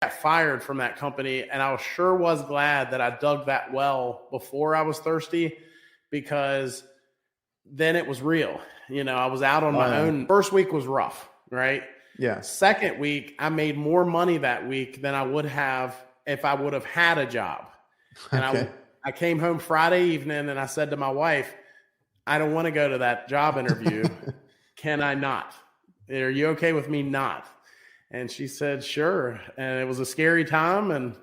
got fired from that company, and I sure was glad that I dug that well before I was thirsty, because then it was real. I was out on my own. First week was rough, right? Yeah. Second week, I made more money that week than I would have if I would have had a job. And Okay. I came home Friday evening and I said to my wife, I don't want to go to that job interview. Can I not? Are you okay with me not? And she said, sure. And it was a scary time,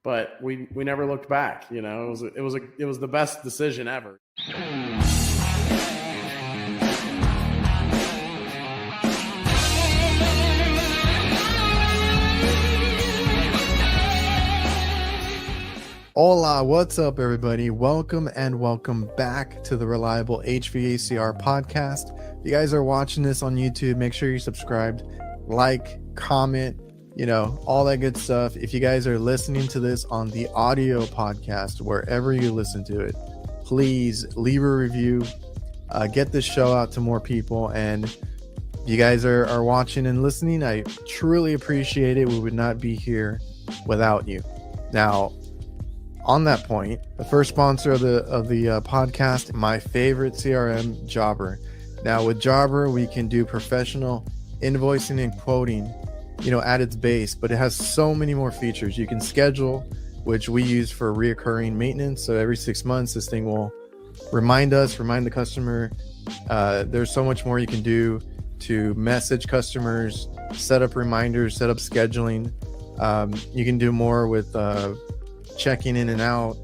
but we never looked back. It was the best decision ever. Hola, what's up, everybody? Welcome back to the Reliable HVACR podcast. If you guys are watching this on YouTube, make sure you're subscribed, like, comment, all that good stuff. If you guys are listening to this on the audio podcast, wherever you listen to it, please leave a review, get this show out to more people. And if you guys are watching and listening, I truly appreciate it. We would not be here without you. Now, on that point, the first sponsor of the podcast, my favorite CRM, Jobber. Now with Jobber, we can do professional invoicing and quoting, at its base, but it has so many more features. You can schedule, which we use for reoccurring maintenance. So every 6 months, this thing will remind the customer. There's so much more you can do to message customers, set up reminders, set up scheduling. You can do more with checking in and out.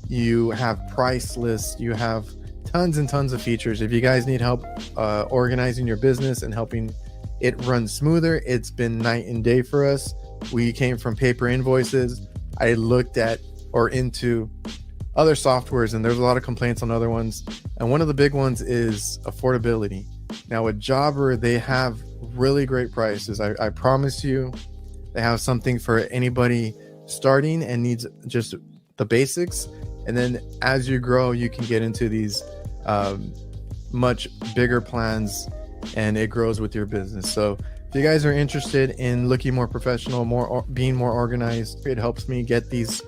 You have price lists. You have tons and tons of features. If you guys need help organizing your business and helping it run smoother, it's been night and day for us. We came from paper invoices. I looked at or into other softwares, and there's a lot of complaints on other ones, and one of the big ones is affordability. Now with Jobber, they have really great prices. I promise you, they have something for anybody starting and needs just the basics, and then as you grow, you can get into these much bigger plans, and it grows with your business. So if you guys are interested in looking more professional, being more organized, it helps me get these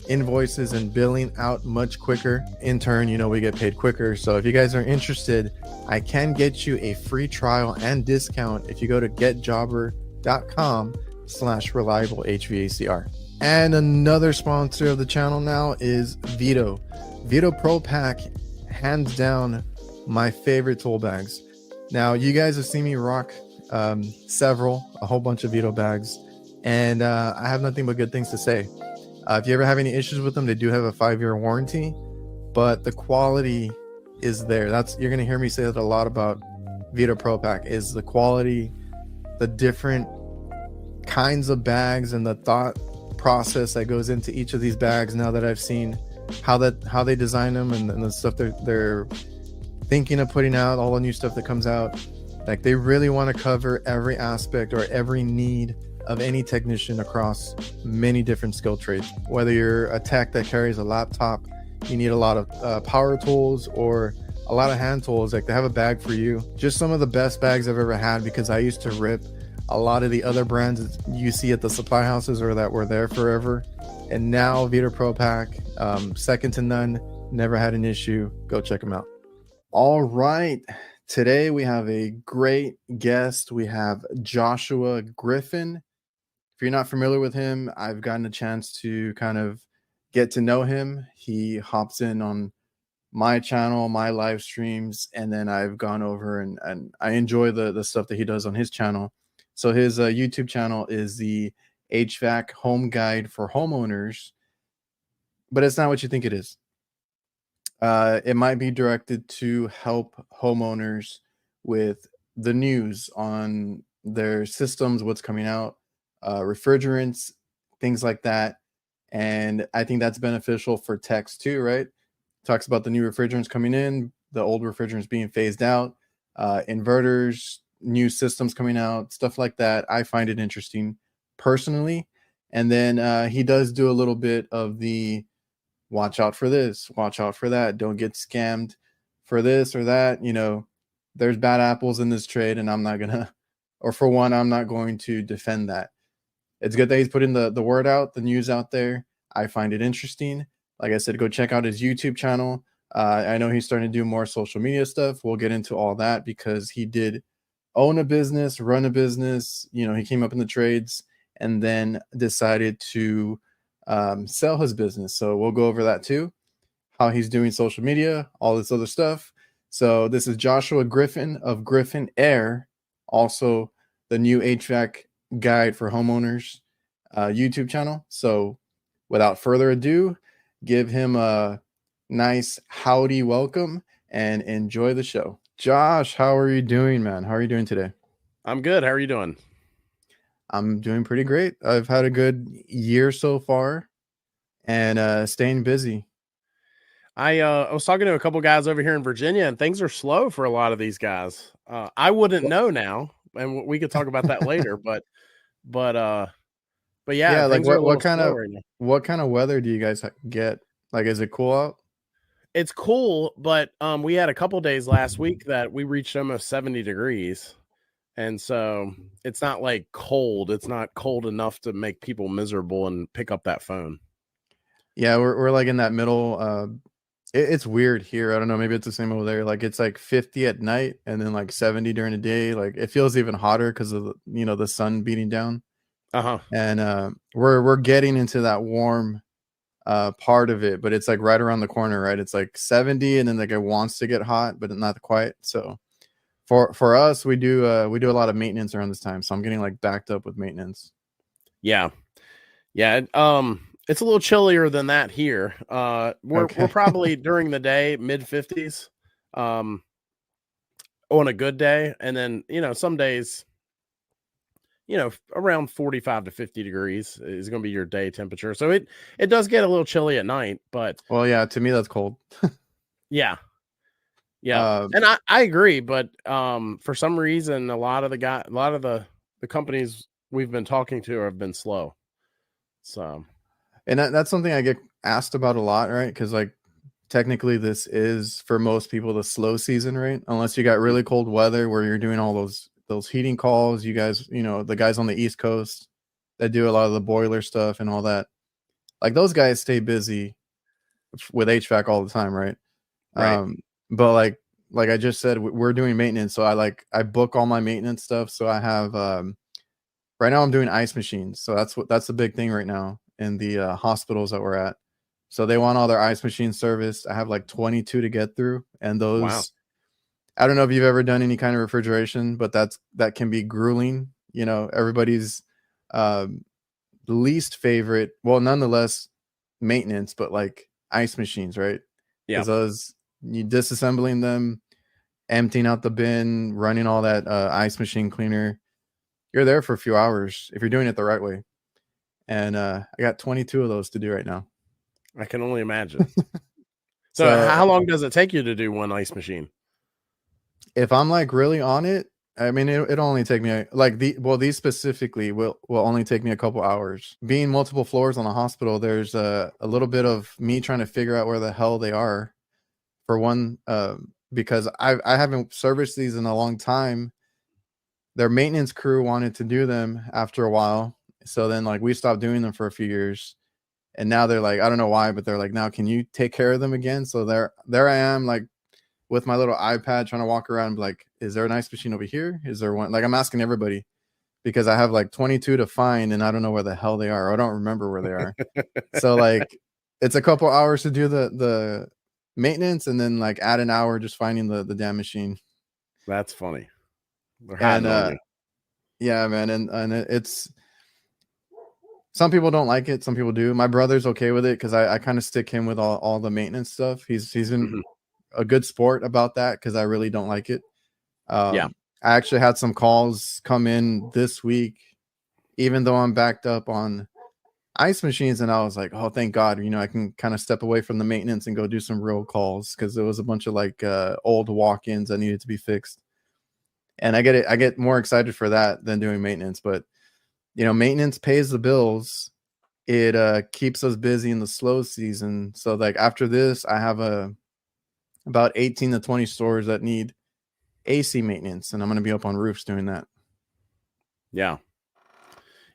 invoices and billing out much quicker. In turn, we get paid quicker. So if you guys are interested, I can get you a free trial and discount if you go to getjobber.com/reliable HVACR. And another sponsor of the channel now is VETO. VETO Pro Pack, hands down, my favorite tool bags. Now, you guys have seen me rock a whole bunch of VETO bags, and I have nothing but good things to say. If you ever have any issues with them, they do have a 5-year warranty, but the quality is there. You're going to hear me say that a lot about VETO Pro Pack, is the quality, the different kinds of bags, and the thought process that goes into each of these bags. Now that I've seen how they design them and the stuff they're thinking of putting out, all the new stuff that comes out, like they really want to cover every aspect or every need of any technician across many different skill trades. Whether you're a tech that carries a laptop, you need a lot of power tools or a lot of hand tools, like they have a bag for you. Just some of the best bags I've ever had, because I used to rip a lot of the other brands you see at the supply houses or that were there forever. And now VETO Pro Pack, second to none, never had an issue. Go check them out. All right. Today we have a great guest. We have Joshua Griffin. If you're not familiar with him, I've gotten a chance to kind of get to know him. He hops in on my channel, my live streams, and then I've gone over and I enjoy the stuff that he does on his channel. So his YouTube channel is the HVAC Home Guide for Homeowners, but it's not what you think it is. It might be directed to help homeowners with the news on their systems, what's coming out, refrigerants, things like that. And I think that's beneficial for techs too, right? Talks about the new refrigerants coming in, the old refrigerants being phased out, inverters, new systems coming out, stuff like that. I find it interesting personally. And then he does do a little bit of the watch out for this, watch out for that, don't get scammed for this or that. There's bad apples in this trade, and I'm not going to defend that. it's good that he's putting the word out, the news out there. I find it interesting. Like I said, go check out his YouTube channel. I know he's starting to do more social media stuff. We'll get into all that because he did own a business, run a business. You know, he came up in the trades and then decided to sell his business. So we'll go over that too, how he's doing social media, all this other stuff. So this is Joshua Griffin of Griffin Air, also the new HVAC guide for homeowners YouTube channel. So without further ado, give him a nice howdy welcome and enjoy the show. Josh, how are you doing, man? How are you doing today? I'm good. How are you doing? I'm doing pretty great. I've had a good year so far and staying busy. I was talking to a couple guys over here in Virginia, and things are slow for a lot of these guys. I wouldn't know now, and we could talk about that later. But yeah, Like things are a what little kind slow of right now. what kind of weather do you guys get? Like, is it cool out? It's cool, but we had a couple days last week that we reached almost 70 degrees, and so it's not like cold. It's not cold enough to make people miserable and pick up that phone. Yeah, we're like in that middle. It's weird here. I don't know. Maybe it's the same over there. Like it's like 50 at night and then like 70 during the day. Like it feels even hotter because of the sun beating down. Uh-huh. And we're getting into that warm part of it, but it's like right around the corner, right? It's like 70 and then like it wants to get hot, but not quite. So for us, we do a lot of maintenance around this time. So I'm getting like backed up with maintenance. Yeah. Yeah. It's a little chillier than that here. We're probably during the day mid-50s, on a good day, and then some days, around 45 to 50 degrees is going to be your day temperature. So it does get a little chilly at night, but Well, yeah, to me that's cold. yeah, and I agree, but for some reason, a lot of the companies we've been talking to have been slow. So. And that's something I get asked about a lot, right? Because like technically this is for most people the slow season, right? Unless you got really cold weather where you're doing all those heating calls. You guys, the guys on the East Coast that do a lot of the boiler stuff and all that. Like those guys stay busy with HVAC all the time, right? Right. But like I just said, we're doing maintenance, so I book all my maintenance stuff. So I have right now I'm doing ice machines, so that's the big thing right now in the hospitals that we're at. So they want all their ice machines serviced. I have like 22 to get through, and those. Wow. I don't know if you've ever done any kind of refrigeration, but that can be grueling. Everybody's least favorite, well, nonetheless, maintenance, but like ice machines, right? Yeah. Because those, you disassembling them, emptying out the bin, running all that ice machine cleaner, you're there for a few hours if you're doing it the right way. And I got 22 of those to do right now. I can only imagine. So how long does it take you to do one ice machine? If I'm like really on it, I mean, it'll only take me like these specifically will only take me a couple hours. Being multiple floors on a hospital, there's a little bit of me trying to figure out where the hell they are. For one, because I haven't serviced these in a long time. Their maintenance crew wanted to do them after a while, so then like we stopped doing them for a few years, and now they're like, I don't know why, but they're like, now can you take care of them again? So there I am, like with my little iPad trying to walk around, like, is there an ice machine over here? Is there one? Like I'm asking everybody because I have like 22 to find, and I don't know where the hell they are. I don't remember where they are. So like it's a couple hours to do the maintenance, and then like add an hour just finding the damn machine. That's funny. They're hiding on you. Yeah, man, and it's, some people don't like it, some people do. My brother's okay with it because I kind of stick him with all the maintenance stuff. He's been a good sport about that because I really don't like it. Yeah. I actually had some calls come in this week, even though I'm backed up on ice machines, and I was like, oh, thank God, I can kind of step away from the maintenance and go do some real calls, because there was a bunch of like old walk-ins that needed to be fixed. And I get more excited for that than doing maintenance. But maintenance pays the bills. It keeps us busy in the slow season. So like after this, I have about 18 to 20 stores that need AC maintenance, and I'm going to be up on roofs doing that. Yeah.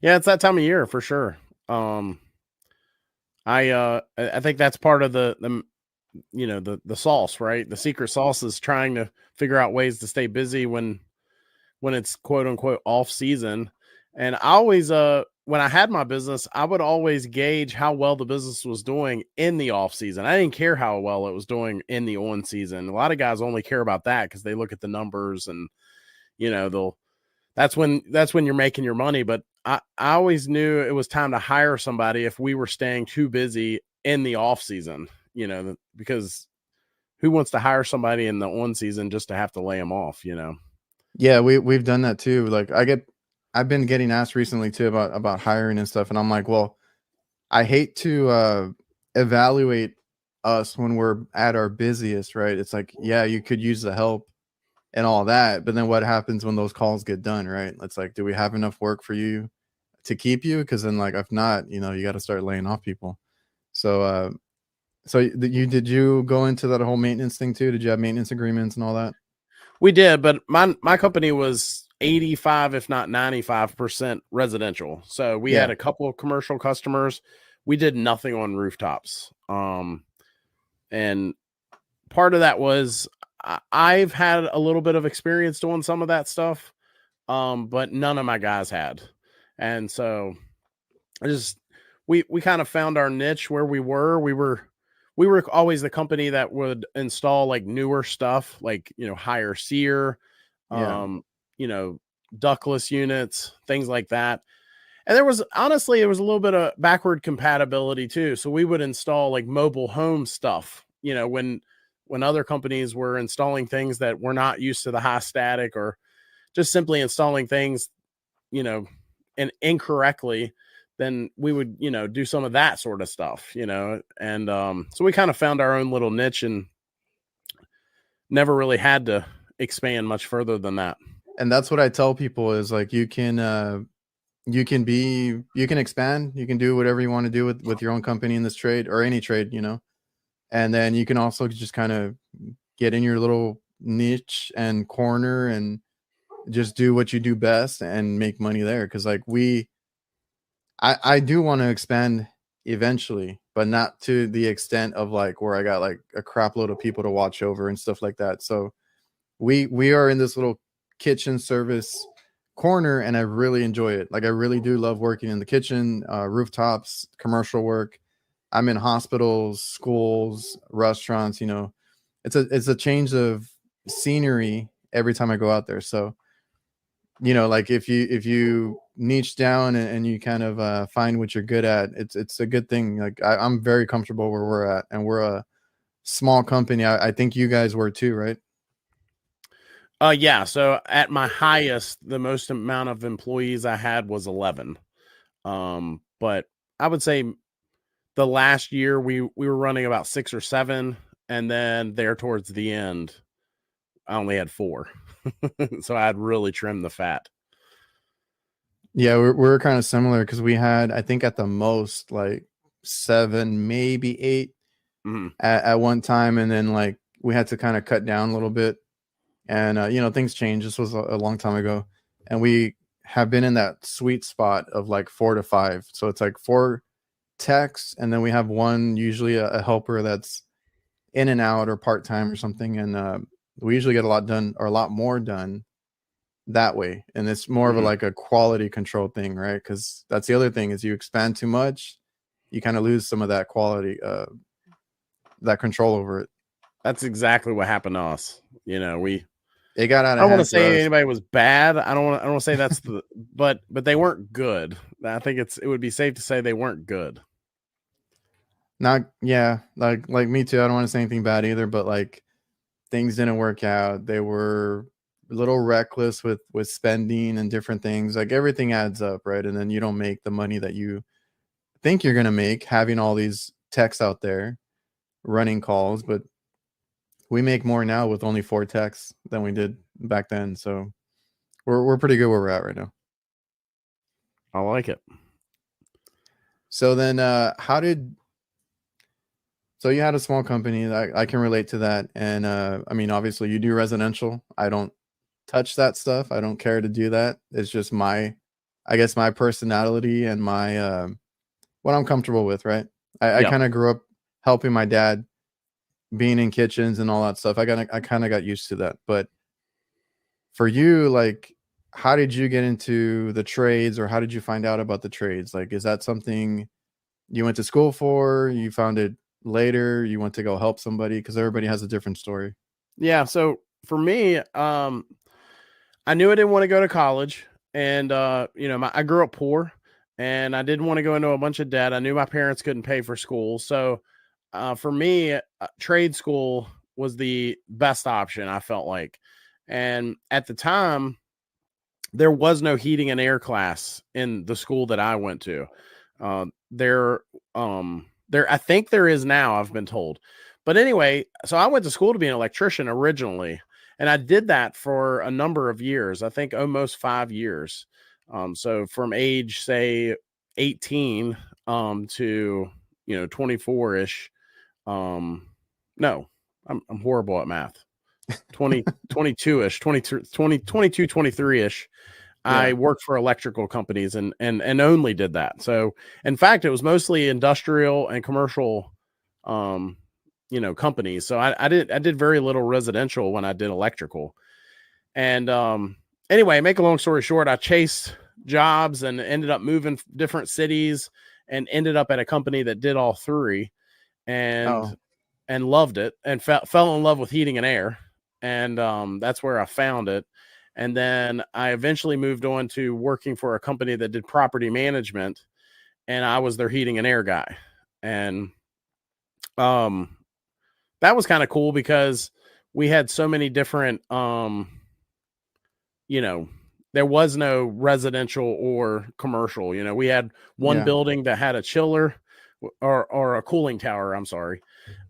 Yeah, it's that time of year for sure. Um, I think that's part of the the sauce, right? The secret sauce is trying to figure out ways to stay busy when it's quote unquote off season. And I always when I had my business, I would always gauge how well the business was doing in the off season. I didn't care how well it was doing in the on season. A lot of guys only care about that because they look at the numbers and they'll that's when you're making your money. But I always knew it was time to hire somebody if we were staying too busy in the off season, because who wants to hire somebody in the on season just to have to lay them off? Yeah, we've done that too. Like I've been getting asked recently too about hiring and stuff, and I'm like, well, I hate to evaluate us when we're at our busiest, right? It's like, yeah, you could use the help and all that, but then what happens when those calls get done, right? It's like, do we have enough work for you to keep you? Because then, like, if not, you got to start laying off people. So, did you go into that whole maintenance thing too? Did you have maintenance agreements and all that? We did, but my company was 85, if not 95% residential. So we had Yeah, a couple of commercial customers. We did nothing on rooftops. And part of that was I've had a little bit of experience doing some of that stuff, but none of my guys had. And so I just we kind of found our niche where we were. We were always the company that would install like newer stuff, like higher SEER, yeah, um, you know, ductless units, things like that. And there was honestly, it was a little bit of backward compatibility too. So we would install like mobile home stuff, when other companies were installing things that were not used to the high static or just simply installing things, you know, and incorrectly, then we would, do some of that sort of stuff. And so we kind of found our own little niche and never really had to expand much further than that. and that's what I tell people is like you can expand, you can do whatever you want to do with your own company in this trade or any trade, and then you can also just kind of get in your little niche and corner and just do what you do best and make money there. Because like I do want to expand eventually, but not to the extent of like where I got like a crap load of people to watch over and stuff like that. So we are in this little kitchen service corner, and I really enjoy it. Like I really do love working in the kitchen, rooftops, commercial work. I'm in hospitals, schools, restaurants. It's a change of scenery every time I go out there. So like if you niche down and you kind of find what you're good at, it's a good thing. Like I'm very comfortable where we're at, and we're a small company. I think you guys were too, right? Yeah. So at my highest, the most amount of employees I had was 11. But I would say the last year we were running about 6 or 7, and then there towards the end, I only had 4. So I had really trimmed the fat. Yeah, we're kind of similar because we had, I think, at the most like 7, maybe 8 Mhm. at one time, and then like we had to kind of cut down a little bit, and things changed. This was a long time ago, and we have been in that sweet spot of like 4 to 5. So it's like 4 techs, and then we have one, usually a helper that's in and out or part time or something, and we usually get a lot done or a lot more done that way. And it's more of a Mhm. like a quality control thing, right? Because that's the other thing is you expand too much, you kind of lose some of that quality, that control over it. That's exactly what happened to us. We It got out I of don't want to hand for say us. anybody was bad. I don't want to say that's but they weren't good. I think it would be safe to say they weren't good. Not, yeah, like me too. I don't want to say anything bad either, but like things didn't work out. They were a little reckless with spending and different things. Like everything adds up, right? And then you don't make the money that you think you're gonna make having all these techs out there running calls. But we make more now with only 4 techs than we did back then. So we're pretty good where we're at right now. I like it. So then so you had a small company. I can relate to that. And I mean, obviously you do residential. I don't touch that stuff. I don't care to do that. It's just I guess, my personality and my what I'm comfortable with, right? I Yeah. kind of grew up helping my dad, being in kitchens and all that stuff. I kind of got used to that. But for you, like, how did you get into the trades, or how did you find out about the trades? Like, is that something you went to school for? You found it later? You went to go help somebody? Because everybody has a different story. Yeah. So for me, I knew I didn't want to go to college, and I grew up poor, and I didn't want to go into a bunch of debt. I knew my parents couldn't pay for school, so for me, trade school was the best option. I felt like, and at the time, there was no heating and air class in the school that I went to. Uh, there, there, I think there is now. I've been told, but anyway, so I went to school to be an electrician originally, and I did that for a number of years. I think almost 5 years. So from age say 18 to 24 ish. No, I'm horrible at math. 22 ish, 22, 23 ish. I Yeah. worked for electrical companies and only did that. So in fact, it was mostly industrial and commercial, companies. So I did very little residential when I did electrical. And anyway, make a long story short, I chased jobs and ended up moving different cities and ended up at a company that did all three, and Oh, loved it, and fell in love with heating and air. And that's where I found it. And then I eventually moved on to working for a company that did property management, and I was their heating and air guy. And that was kind of cool because we had so many different there was no residential or commercial. We had one yeah. building that had a chiller or a cooling tower, I'm sorry.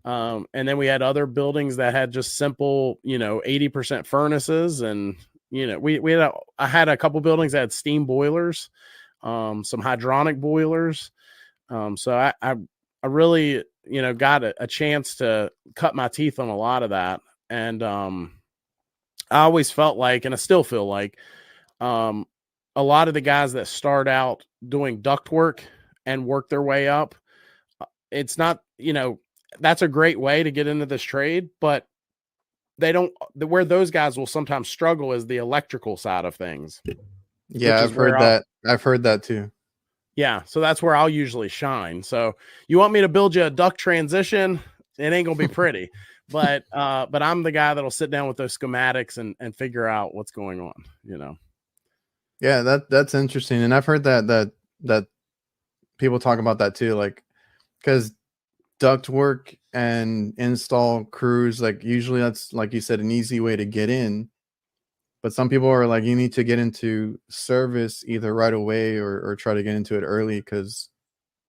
And then we had other buildings that had just simple, 80% furnaces. And, I had a couple buildings that had steam boilers, some hydronic boilers. So I really, got a chance to cut my teeth on a lot of that. And I always felt like, and I still feel like, a lot of the guys that start out doing duct work and work their way up, it's not, that's a great way to get into this trade, but they don't, where those guys will sometimes struggle is the electrical side of things, which Yeah, is I've heard where that. I've heard that too. yeah. So that's where I'll usually shine. So you want me to build you a duct transition? It ain't gonna be pretty, but I'm the guy that'll sit down with those schematics and figure out what's going on. Yeah, that's interesting. And I've heard that people talk about that too, like, because duct work and install crews, like, usually that's, like you said, an easy way to get in. But some people are like, you need to get into service either right away, or try to get into it early, because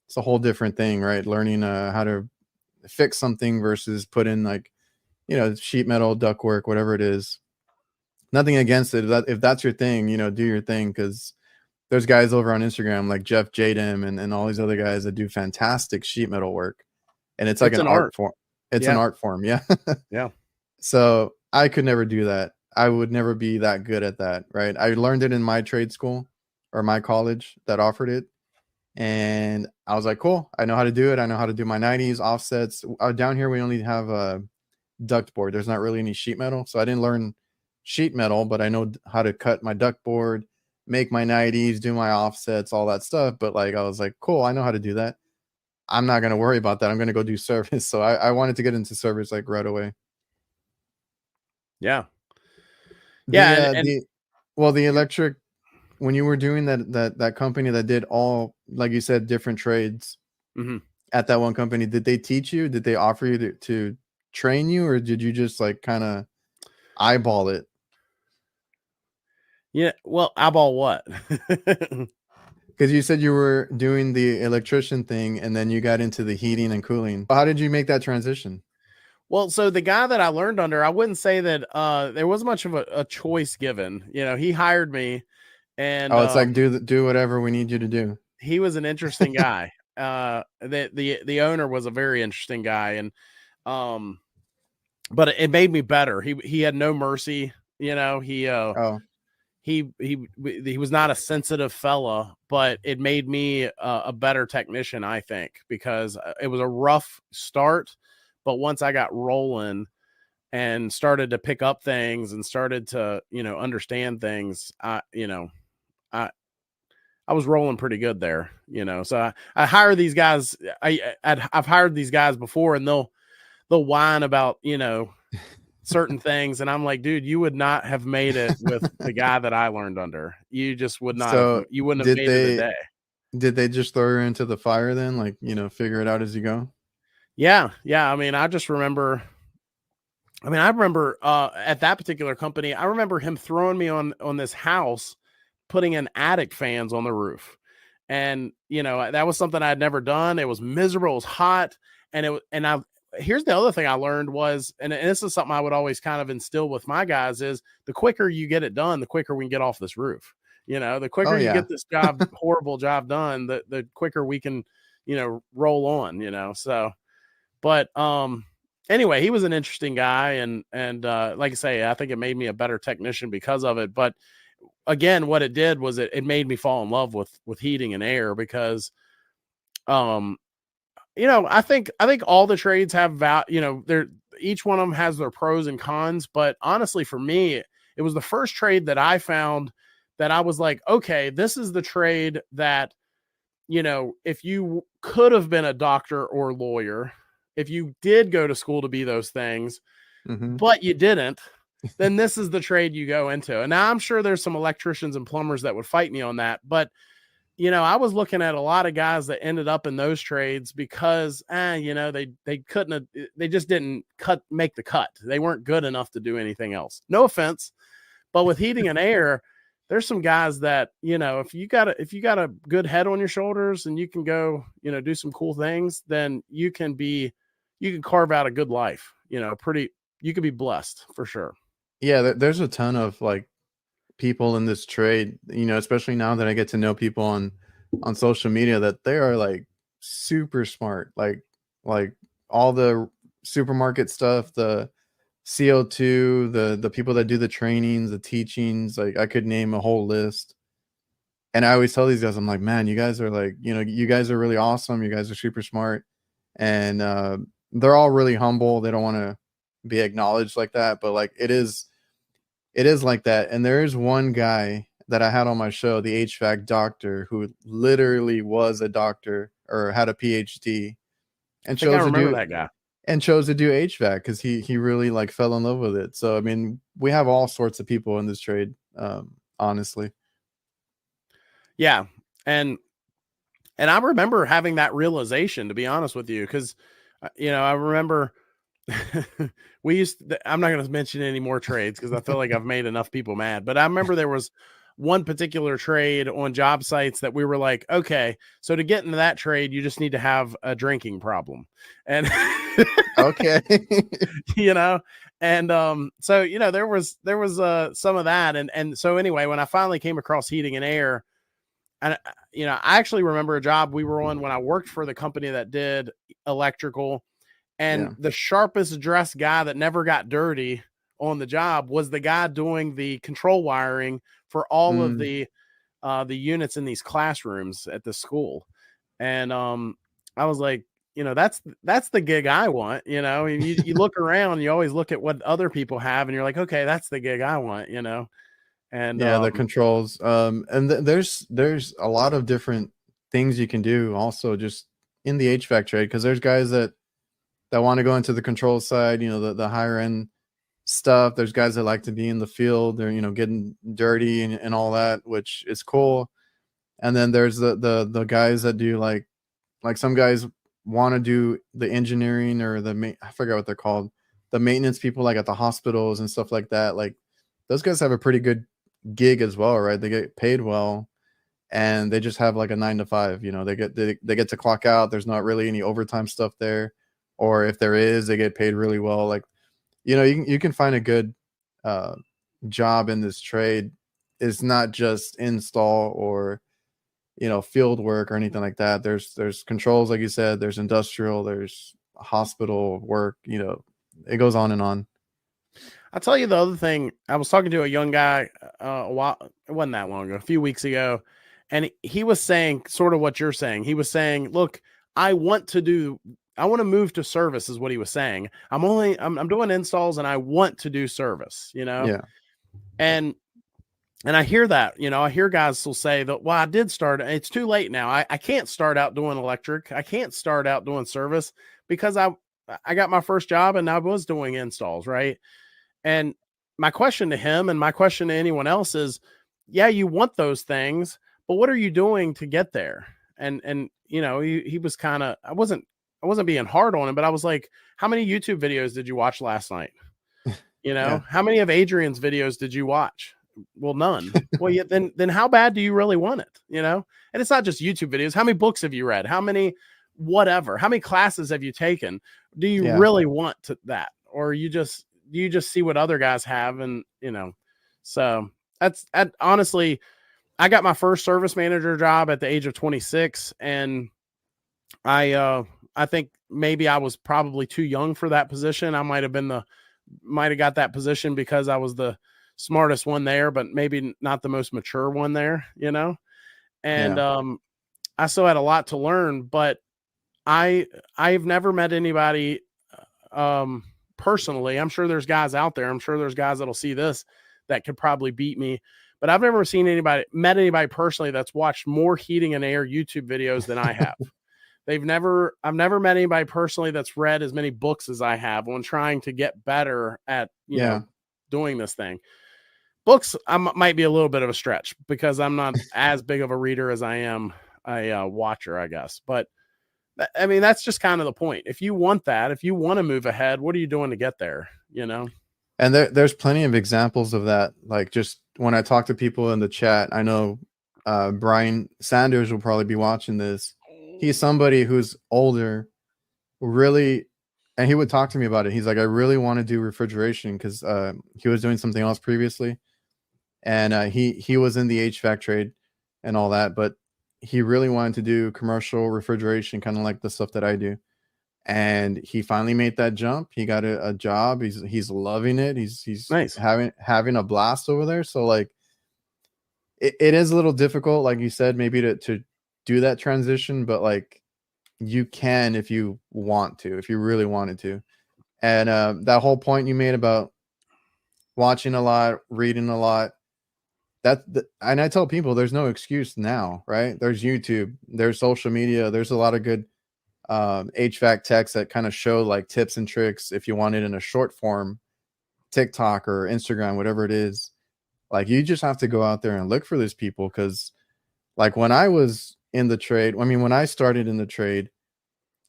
it's a whole different thing, right? Learning how to fix something versus put in, like, sheet metal, duct work, whatever it is. Nothing against it. If that's your thing, do your thing, because there's guys over on Instagram like Jeff Jadem and all these other guys that do fantastic sheet metal work, and it's like It's an an art art. form. It's an Yeah. art form, yeah. Yeah. So I could never do that. I would never be that good at that, right? I learned it in my trade school or my college that offered it, and I was like, cool, I know how to do it. I know how to do my 90s offsets. Down here we only have a duct board. There's not really any sheet metal, so I didn't learn sheet metal, but I know how to cut my duct board, make my 90s, do my offsets, all that stuff. But, like, I was like, cool, I know how to do that. I'm not going to worry about that. I'm going to go do service. So I wanted to get into service, like, right away. Yeah. The Yeah. uh And the the electric, when you were doing that company that did all, like you said, different trades mhm. at that one company, did they teach you? Did they offer you to train you, or did you just, like, kind of eyeball it? Yeah. Well, eyeball what? Because you said you were doing the electrician thing and then you got into the heating and cooling. How did you make that transition? Well, so the guy that I learned under, I wouldn't say that there wasn't much of a choice given. He hired me, and Oh, it's like, do whatever we need you to do. he was an interesting guy. The owner was a very interesting guy, and but it made me better. He had no mercy. He Oh, he was not a sensitive fella, but it made me a better technician, I think, because it was a rough start, but once I got rolling and started to pick up things and started to, understand things, I was rolling pretty good there, So I hire these guys. I've hired these guys before, and they'll whine about, certain things, and I'm like, dude, you would not have made it with the guy that I learned under. You just would not have. So You wouldn't have made it a day. did they just throw her into the fire then? Like, figure it out as you go? Yeah. I mean, I remember at that particular company, I remember him throwing me on this house, putting in attic fans on the roof. And, that was something I had never done. It was miserable. It was hot. Here's the other thing I learned was, and this is something I would always kind of instill with my guys, is the quicker you get it done, the quicker we can get off this roof. The quicker you get this horrible job done, the quicker we can, roll on, so, but, anyway, he was an interesting guy. And like I say, I think it made me a better technician because of it. But again, what it did was it made me fall in love with heating and air because, I think all the trades have they're each one of them has their pros and cons. But honestly, for me, it was the first trade that I found that I was like, okay, this is the trade that, if you could have been a doctor or lawyer, if you did go to school to be those things, but you didn't, then this is the trade you go into. And now I'm sure there's some electricians and plumbers that would fight me on that. But, I was looking at a lot of guys that ended up in those trades because, they couldn't have, they just didn't make the cut. They weren't good enough to do anything else. No offense, but with heating and air, there's some guys that, if you got a good head on your shoulders and you can go, do some cool things, then you can carve out a good life, you could be blessed for sure. Yeah. There's a ton of like people in this trade, especially now that I get to know people on social media, that they are like super smart, like all the supermarket stuff, the CO2, the people that do the trainings, the teachings, like I could name a whole list. And I always tell these guys, I'm like, man, you guys are like, you guys are really awesome. You guys are super smart. And they're all really humble. They don't want to be acknowledged like that, but like it is like that. And there is one guy that I had on my show, the HVAC doctor, who literally was a doctor or had a PhD and chose to do that guy. And chose to do HVAC because he really like fell in love with it. So I mean, we have all sorts of people in this trade, honestly. Yeah, and I remember having that realization, to be honest with you, because I remember we used to, I'm not going to mention any more trades because I feel like I've made enough people mad, but I remember there was one particular trade on job sites that we were like, okay, so to get into that trade, you just need to have a drinking problem. And okay. And so there was some of that. And so anyway, when I finally came across heating and air, and I actually remember a job we were on when I worked for the company that did electrical. And the sharpest dressed guy that never got dirty on the job was the guy doing the control wiring for all of the units in these classrooms at the school. And I was like, that's the gig I want. You look around, you always look at what other people have, and you're like, okay, that's the gig I want. And the controls. And there's a lot of different things you can do also just in the HVAC trade, because there's guys that want to go into the control side, the higher end stuff. There's guys that like to be in the field. They're, getting dirty and all that, which is cool. And then there's the guys that do like some guys want to do the engineering or I forgot what they're called, the maintenance people, like at the hospitals and stuff like that. Like those guys have a pretty good gig as well, right? They get paid well and they just have like a 9 to 5, they get to clock out. There's not really any overtime stuff there. Or if there is, they get paid really well. Like, you can find a good job in this trade. It's not just install or, field work or anything like that. There's controls, like you said, there's industrial, there's hospital work, it goes on and on. I'll tell you the other thing. I was talking to a young guy a while, it wasn't that long ago, a few weeks ago, and he was saying sort of what you're saying. He was saying, "Look, I want to move to service," is what he was saying. I'm doing installs, and I want to do service, Yeah. and I hear that, I hear guys will say that, well, I did start, it's too late now. I can't start out doing electric. I can't start out doing service because I got my first job and I was doing installs, right? And my question to him and my question to anyone else is, yeah, you want those things, but what are you doing to get there? And he was kind of, I wasn't being hard on him, but I was like, how many YouTube videos did you watch last night? Yeah. How many of Adrian's videos did you watch? Well, none. Well, yeah, then how bad do you really want it? And it's not just YouTube videos. How many books have you read? How many classes have you taken? Do you Yeah. really want that? Or do you just see what other guys have? And, so honestly, I got my first service manager job at the age of 26. And I think maybe I was probably too young for that position. I might have got that position because I was the smartest one there, but maybe not the most mature one there, and Yeah. I still had a lot to learn, but I've never met anybody personally. I'm sure there's guys out there. I'm sure there's guys that'll see this that could probably beat me, but I've never met anybody personally that's watched more heating and air YouTube videos than I have. I've never met anybody personally that's read as many books as I have when trying to get better at, doing this thing. Books might be a little bit of a stretch because I'm not as big of a reader as I am a watcher, I guess. But I mean, that's just kind of the point. If you want to move ahead, what are you doing to get there? And there's plenty of examples of that. Like, just when I talk to people in the chat, I know Brian Sanders will probably be watching this. He's somebody who's older, really, and he would talk to me about it. He's like, I really want to do refrigeration because he was doing something else previously. And he was in the HVAC trade and all that, but he really wanted to do commercial refrigeration, kind of like the stuff that I do. And he finally made that jump. He got a job. He's loving it. He's Nice. having a blast over there. So like, it is a little difficult, like you said, maybe to do that transition, but like, you can if you want to, if you really wanted to. And that whole point you made about watching a lot, reading a lot, and I tell people there's no excuse now, right? There's YouTube, there's social media, there's a lot of good HVAC techs that kind of show like tips and tricks if you want it in a short form, TikTok or Instagram, whatever it is. Like, you just have to go out there and look for these people, because like when I was in the trade, I mean, when I started in the trade,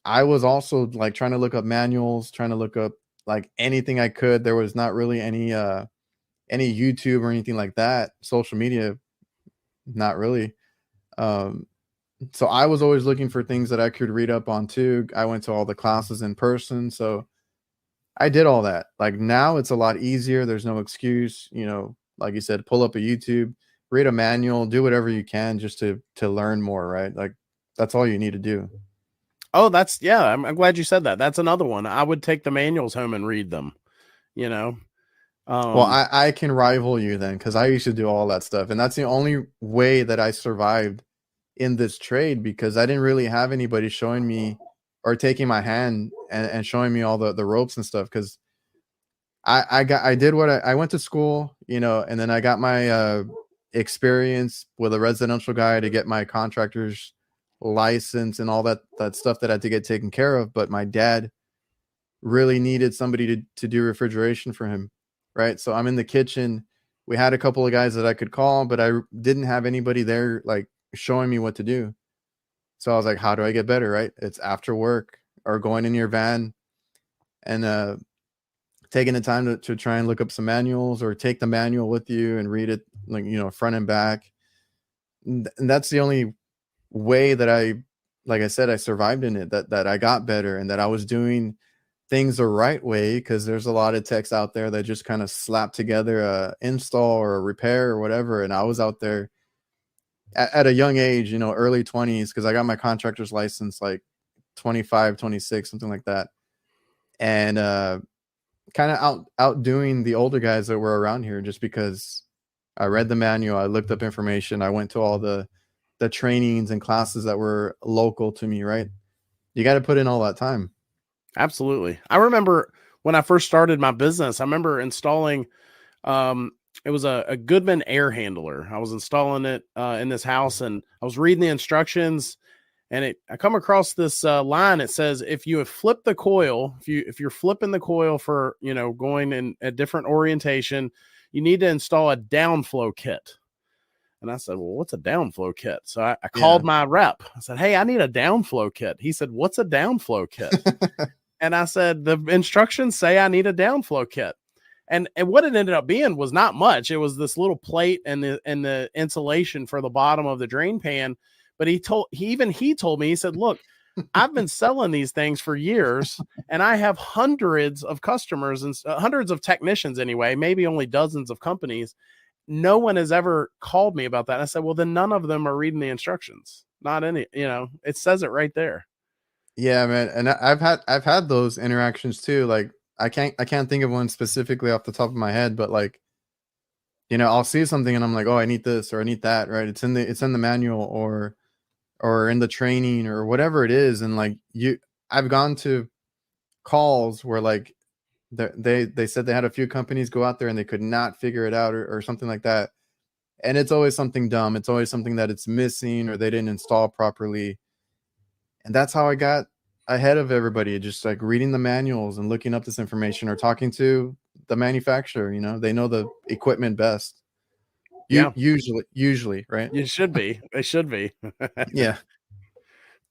I was also like trying to look up manuals, trying to look up like anything I could. There was not really any YouTube or anything like that. Social media, not really. So I was always looking for things that I could read up on too. I went to all the classes in person, so I did all that. Like, now it's a lot easier. There's no excuse, like you said, pull up a YouTube, read a manual, do whatever you can just to learn more, right? Like, that's all you need to do. Oh, I'm glad you said that. That's another one. I would take the manuals home and read them, Well, I can rival you then, because I used to do all that stuff. And that's the only way that I survived in this trade, because I didn't really have anybody showing me or taking my hand and showing me all the ropes and stuff. Because I did what I went to school, and then I got my experience with a residential guy to get my contractor's license and all that stuff that I had to get taken care of. But my dad really needed somebody to do refrigeration for him, right? So I'm in the kitchen. We had a couple of guys that I could call, but I didn't have anybody there like showing me what to do. So I was like, how do I get better, right? It's after work or going in your van and taking the time to try and look up some manuals, or take the manual with you and read it, like, front and back. And that's the only way that like I said, I survived in it, that I got better, and that I was doing things the right way, because there's a lot of techs out there that just kind of slap together a install or a repair or whatever. And I was out there at a young age, early 20s, because I got my contractor's license like 25, 26, something like that. And kind of outdoing the older guys that were around here, just because I read the manual, I looked up information, I went to all the trainings and classes that were local to me, right? You got to put in all that time. Absolutely. I remember when I first started my business, I remember installing, it was a Goodman air handler. I was installing it in this house, and I was reading the instructions, and I come across this line. It says, if you have flipped the coil, if you're flipping the coil for, going in a different orientation, you need to install a downflow kit. And I said, well, what's a downflow kit? So I called my rep. I said, hey, I need a downflow kit. He said, what's a downflow kit? And I said, the instructions say I need a downflow kit. And what it ended up being was not much. It was this little plate and the insulation for the bottom of the drain pan. But he told me, he said, look, I've been selling these things for years, and I have hundreds of customers and hundreds of technicians anyway, maybe only dozens of companies. No one has ever called me about that. And I said, well, then none of them are reading the instructions. Not any, it says it right there. Yeah, man. And I've had those interactions too. Like I can't think of one specifically off the top of my head, but like, I'll see something and I'm like, oh, I need this or I need that, right? It's in the manual or in the training or whatever it is. And like I've gone to calls where like they said they had a few companies go out there and they could not figure it out or something like that. And it's always something dumb. It's always something that it's missing or they didn't install properly. And that's how I got ahead of everybody, just like reading the manuals and looking up this information or talking to the manufacturer. They know the equipment best. Yeah. Usually, right? It should be. It should be. Yeah.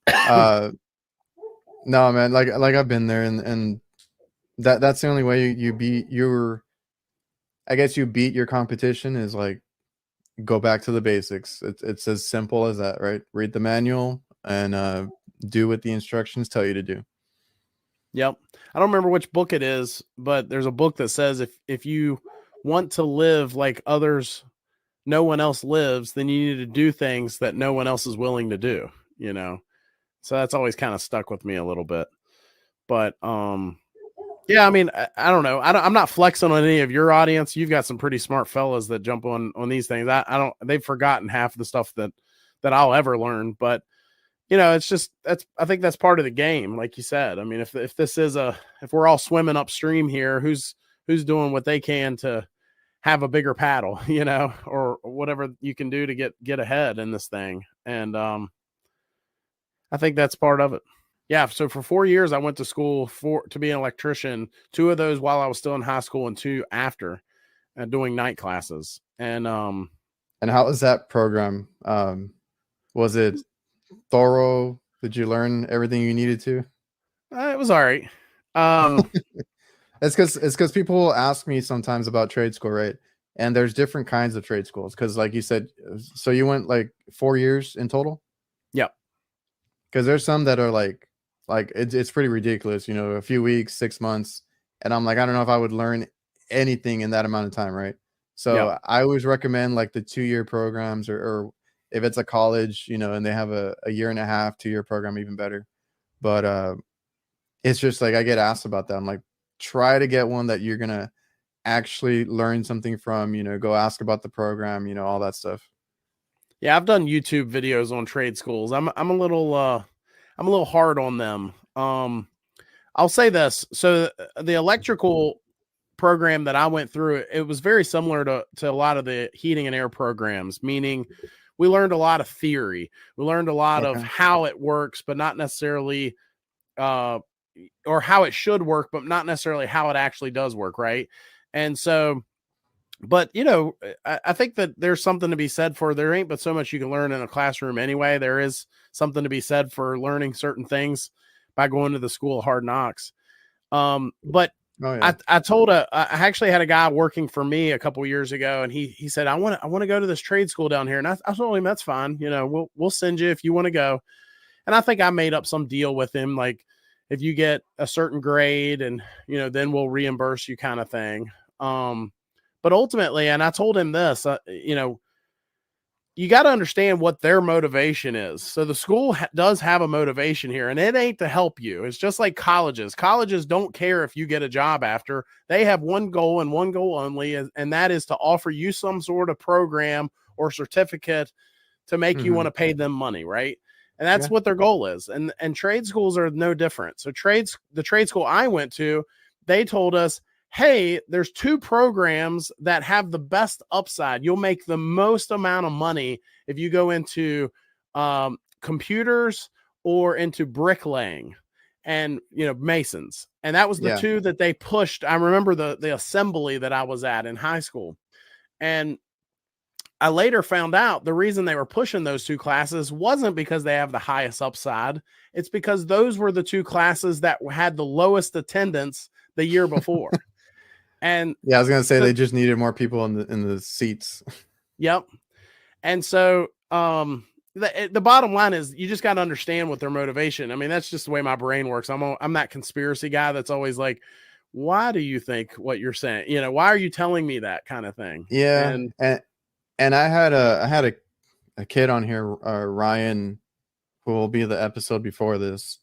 No, man, like I've been there, and that's the only way you beat your competition is like go back to the basics. It's as simple as that, right? Read the manual and do what the instructions tell you to do. Yep. I don't remember which book it is, but there's a book that says if you want to live like others, no one else lives, then you need to do things that no one else is willing to do, So that's always kind of stuck with me a little bit. But yeah, I mean, I don't know. I'm not flexing on any of your audience. You've got some pretty smart fellas that jump on these things. They've forgotten half the stuff that I'll ever learn, but it's just, I think that's part of the game. Like you said, I mean, if we're all swimming upstream here, who's doing what they can to have a bigger paddle, or whatever you can do to get ahead in this thing. And I think that's part of it. Yeah. So for 4 years, I went to school to be an electrician, 2 of those while I was still in high school and 2 after, doing night classes. And how was that program? Was it thorough? Did you learn everything you needed to? It was all right. It's because people will ask me sometimes about trade school, right? And there's different kinds of trade schools. Because like you said, so you went like 4 years in total? Yep. Because there's some that are like it's pretty ridiculous, a few weeks, 6 months. And I'm like, I don't know if I would learn anything in that amount of time, right? So yep. I always recommend like the 2-year programs or if it's a college, and they have a 1.5 year, 2-year program, even better. But it's just like I get asked about that. I'm like, try to get one that you're gonna actually learn something from. Go ask about the program. All that stuff. Yeah, I've done YouTube videos on trade schools. I'm a little hard on them. I'll say this. So the electrical program that I went through, it was very similar to a lot of the heating and air programs, meaning we learned a lot of theory. We learned a lot of how it works, but not necessarily, or how it should work, but not necessarily how it actually does work. Right. And so, but I think that there's something to be said for, there ain't but so much you can learn in a classroom anyway. There is something to be said for learning certain things by going to the school of hard knocks. But oh, yeah. I actually had a guy working for me a couple years ago, and he said, I want to go to this trade school down here. And I told him, that's fine. We'll send you if you want to go. And I think I made up some deal with him. Like if you get a certain grade and, then we'll reimburse you kind of thing. But ultimately, and I told him this, you got to understand what their motivation is. So the school does have a motivation here, and it ain't to help you. It's just like colleges. Colleges don't care if you get a job after. They have one goal and one goal only, and that is to offer you some sort of program or certificate to make you want to pay them money, right? And that's what their goal is. And trade schools are no different. So the trade school I went to, they told us, hey, there's 2 programs that have the best upside. You'll make the most amount of money if you go into computers or into bricklaying and, masons. And that was the 2 that they pushed. I remember the assembly that I was at in high school. And I later found out the reason they were pushing those 2 classes wasn't because they have the highest upside. It's because those were the 2 classes that had the lowest attendance the year before. And I was gonna say they just needed more people in the seats. Yep. And so the bottom line is you just got to understand what their motivation. I mean, that's just the way my brain works. I'm that conspiracy guy that's always like, why do you think what you're saying? Why are you telling me that kind of thing? Yeah. And I had a kid on here, Ryan, who will be the episode before this.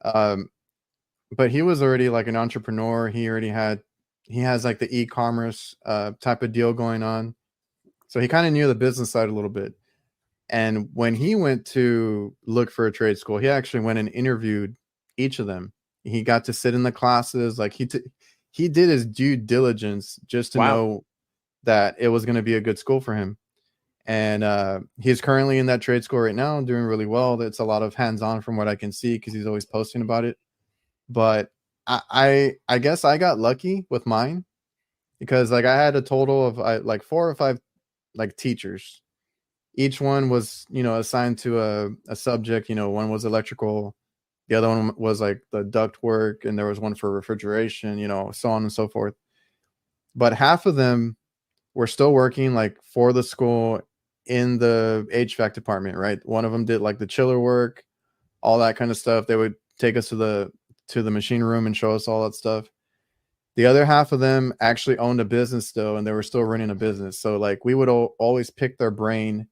But he was already like an entrepreneur. He has like the e-commerce type of deal going on. So he kind of knew the business side a little bit. And when he went to look for a trade school, he actually went and interviewed each of them. He got to sit in the classes. Like he did his due diligence just to know that it was going to be a good school for him. And he's currently in that trade school right now, doing really well. It's a lot of hands-on from what I can see, because he's always posting about it. But I guess I got lucky with mine, because like I had a total of like 4 or 5 like teachers. Each one was, assigned to a subject. One was electrical, the other one was like the duct work, and there was one for refrigeration, so on and so forth. But half of them were still working like for the school in the HVAC department, right? One of them did like the chiller work, all that kind of stuff. They would take us to the machine room and show us all that stuff. The other half of them actually owned a business still, and they were still running a business. So like we would always pick their brain,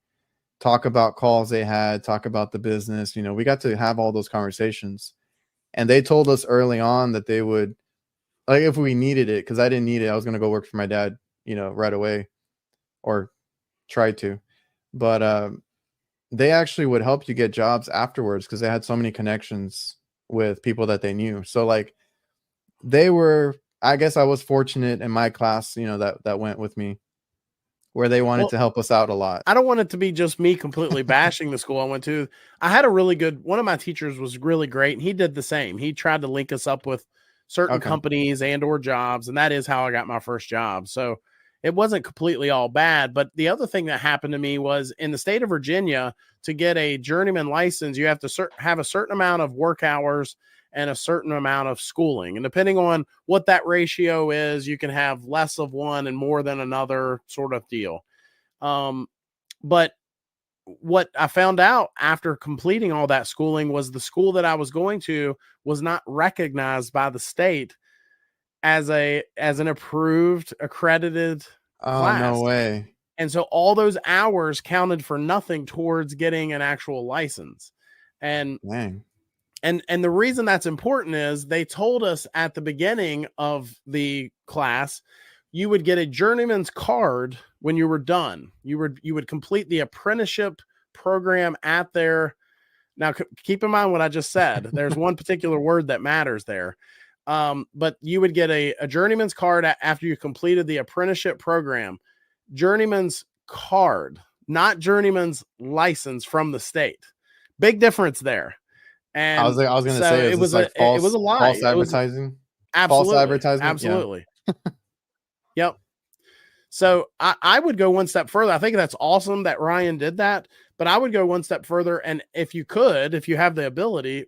talk about calls they had, talk about the business. We got to have all those conversations. And they told us early on that they would, like, if we needed it, because I didn't need it, I was going to go work for my dad, right away, or try to. But they actually would help you get jobs afterwards, because they had so many connections with people that they knew. So like I guess I was fortunate in my class, that went with me, where they wanted to help us out a lot. I don't want it to be just me completely bashing the school I went to. I had one of my teachers was really great, and he did the same. He tried to link us up with certain companies and or jobs, and that is how I got my first job. So it wasn't completely all bad. But the other thing that happened to me was, in the state of Virginia, to get a journeyman license, you have to have a certain amount of work hours and a certain amount of schooling. And depending on what that ratio is, you can have less of one and more than another sort of deal. But what I found out after completing all that schooling was the school that I was going to was not recognized by the state as an approved, accredited class. No way. And so all those hours counted for nothing towards getting an actual license. And dang. And the reason that's important is they told us at the beginning of the class, you would get a journeyman's card when you were done. You would complete the apprenticeship program at their. Now, keep in mind what I just said. There's one particular word that matters there. But you would get a journeyman's card after you completed the apprenticeship program. Journeyman's card, not journeyman's license from the state. Big difference there. And I was going to say, it was a lie. False advertising. Absolutely. False advertising. Absolutely. Yeah. Yep. So I would go one step further. I think that's awesome that Ryan did that, but I would go one step further. And if you have the ability,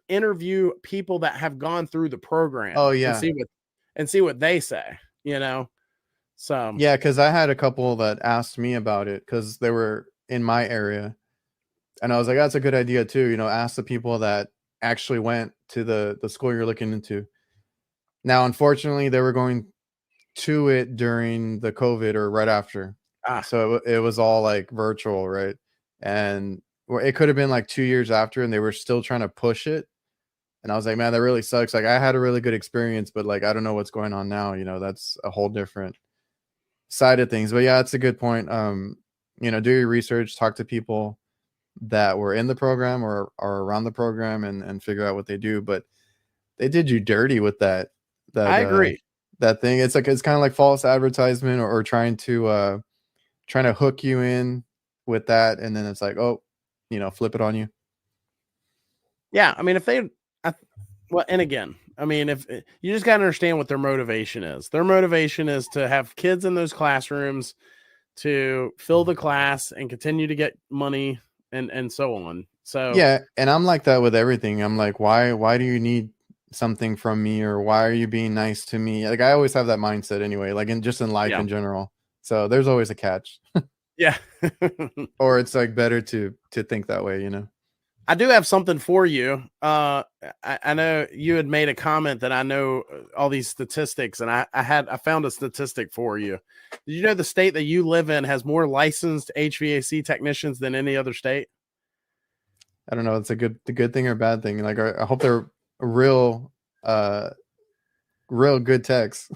interview people that have gone through the program. Oh yeah. And see what they say, So yeah, because I had a couple that asked me about it, because they were in my area. And I was like, that's a good idea too. Ask the people that actually went to the school you're looking into. Now, unfortunately, they were going to it during the COVID or right after. Ah, So it was all like virtual, right? And it could have been like 2 years after, and they were still trying to push it. And I was like, man, that really sucks. Like I had a really good experience, but like I don't know what's going on now. That's a whole different side of things. But yeah, that's a good point. Do your research, talk to people that were in the program or are around the program, and figure out what they do. But they did you dirty with that I agree. that thing. It's kind of like false advertisement, or trying to hook you in with that, and then it's like, oh, flip it on you. Yeah, I mean, well, and again, I mean, if you just got to understand what their motivation is. Their motivation is to have kids in those classrooms to fill the class and continue to get money and so on. So Yeah, and I'm like that with everything. I'm like, why do you need something from me, or why are you being nice to me? Like I always have that mindset anyway, like in life yeah, in general. So there's always a catch. yeah. Or it's like better to think that way, I do have something for you. I know you had made a comment that I know all these statistics, and I found a statistic for you. Did you know the state that you live in has more licensed HVAC technicians than any other state? I don't know, it's a good thing or bad thing. Like I hope they're real uh real good techs.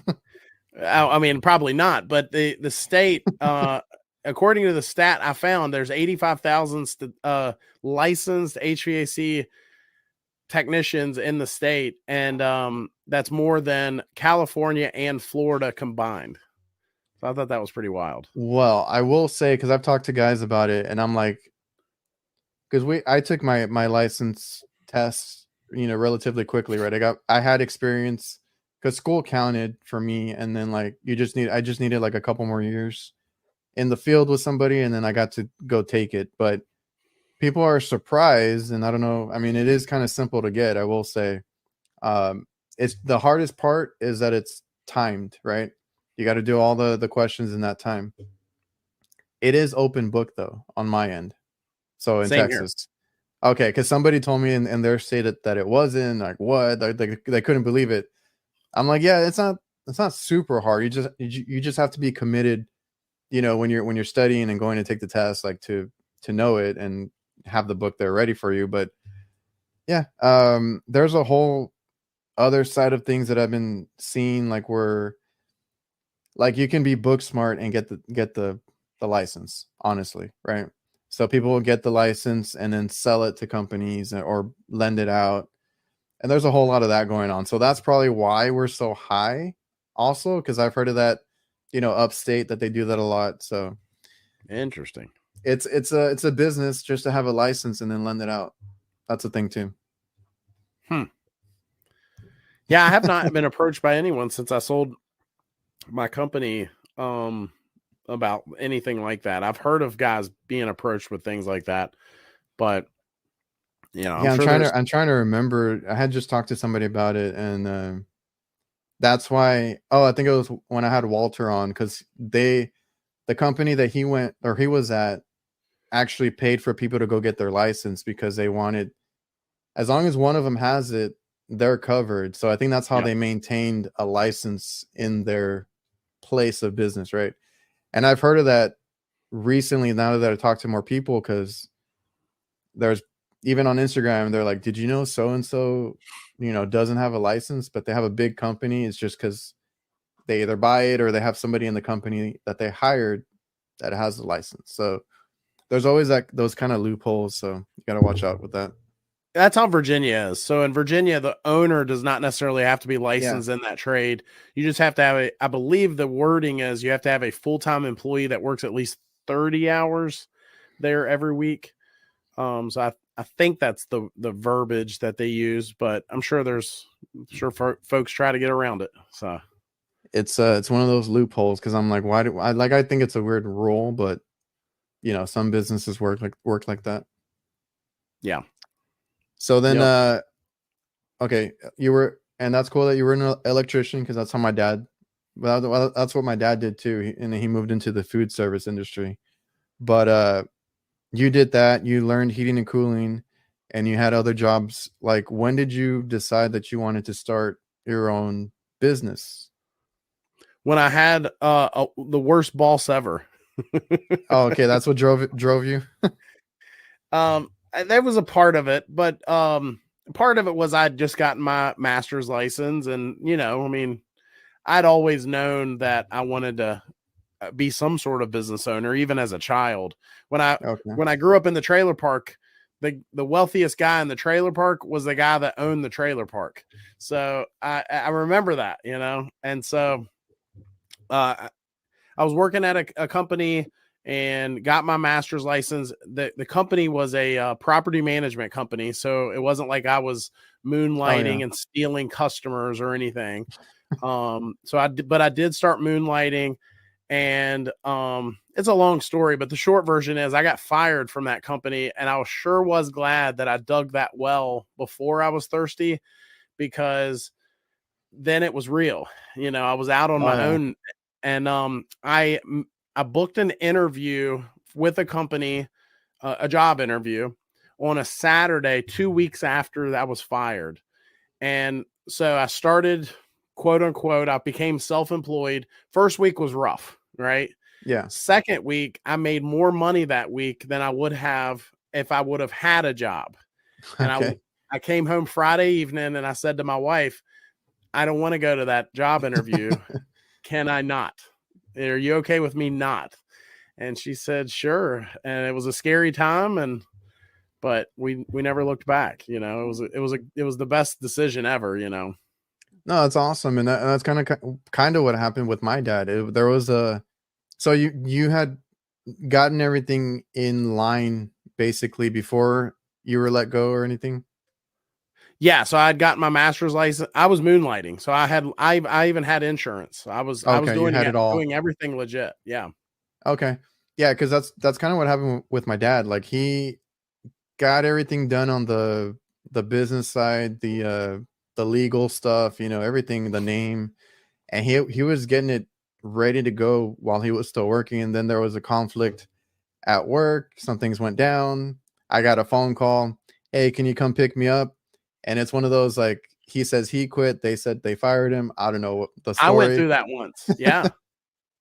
I mean, probably not, but the state, according to the stat I found, there's 85,000 licensed HVAC technicians in the state, and that's more than California and Florida combined. So I thought that was pretty wild. Well, I will say, because I've talked to guys about it, and I'm like, because I took my license test, relatively quickly, right? I had experience because school counted for me, and then like I just needed like a couple more years in the field with somebody, and then I got to go take it. But people are surprised, and I don't know. I mean, it is kind of simple to get, I will say. It's the hardest part is that it's timed, right? You got to do all the questions in that time. It is open book though on my end. So in Same here. Texas. Okay, because somebody told me in their state that it wasn't. Like what? They couldn't believe it. I'm like, yeah, it's not super hard. You just have to be committed, when you're studying and going to take the test, like to know it and have the book there ready for you. But yeah, there's a whole other side of things that I've been seeing, like where like you can be book smart and get the license, honestly, right? So people will get the license and then sell it to companies or lend it out. And there's a whole lot of that going on. So that's probably why we're so high also, because I've heard of that, upstate, that they do that a lot. So Interesting. it's a business just to have a license and then lend it out. That's a thing too. Yeah, I have not been approached by anyone since I sold my company about anything like that. I've heard of guys being approached with things like that, but Yeah, I'm sure I'm trying to remember. I had just talked to somebody about it, and that's why. Oh, I think it was when I had Walter on, because the company that he was at actually paid for people to go get their license, because they wanted, as long as one of them has it, they're covered. So I think that's how they maintained a license in their place of business, right? And I've heard of that recently, now that I talked to more people, because there's, even on Instagram, they're like, did you know so and so doesn't have a license, but they have a big company? It's just because they either buy it or they have somebody in the company that they hired that has a license. So there's always those kind of loopholes, so you got to watch out with that. That's how Virginia is. So in Virginia, the owner does not necessarily have to be licensed in that trade. You just have to have I believe the wording is you have to have a full-time employee that works at least 30 hours there every week. So I think that's the verbiage that they use, but I'm sure folks try to get around it. So it's one of those loopholes, because I'm like, why do I think it's a weird rule, but some businesses work like that. Yeah. So then, okay, and that's cool that you were an electrician, because that's how my dad. Well, that's what my dad did too, and he moved into the food service industry. But you did that. You learned heating and cooling, and you had other jobs. Like, when did you decide that you wanted to start your own business? When I had the worst boss ever. Oh, okay, that's what drove you. That was a part of it, but part of it was I'd just gotten my master's license, and I mean, I'd always known that I wanted to be some sort of business owner, even as a child. When I Okay. when I grew up in the trailer park, the wealthiest guy in the trailer park was the guy that owned the trailer park. So I remember that, and so uh, I was working at a company and got my master's license. The company was a property management company, so it wasn't like I was Oh yeah. moonlighting and stealing customers or anything. But I did start moonlighting, and it's a long story, but the short version is I got fired from that company, and I sure was glad that I dug that well before I was thirsty, because then it was real. I was out on Oh my yeah. own, and I booked an interview with a company, a job interview, on a Saturday 2 weeks after I was fired. And so I started, quote unquote, I became self-employed. First week was rough, right? Yeah. Second week, I made more money that week than I would have if I would have had a job. And Okay. I came home Friday evening and I said to my wife, I don't want to go to that job interview. Can I not? Are you okay with me not? And she said, sure. And it was a scary time, but we never looked back. It was the best decision ever. No, that's awesome, and that's kind of what happened with my dad. There was a so you had gotten everything in line basically before you were let go or anything. Yeah, so I'd gotten my master's license. I was moonlighting, so I even had insurance. I was Okay, you doing had it all. doing everything legit. Yeah. Okay, yeah, because that's kind of what happened with my dad. Like he got everything done on the business side, the legal stuff, everything, the name, and he was getting it ready to go while he was still working, and then there was a conflict at work. Some things went down. I got a phone call. Hey, can you come pick me up? And it's one of those like he says he quit. They said they fired him. I don't know what the I went story. through that once. Yeah.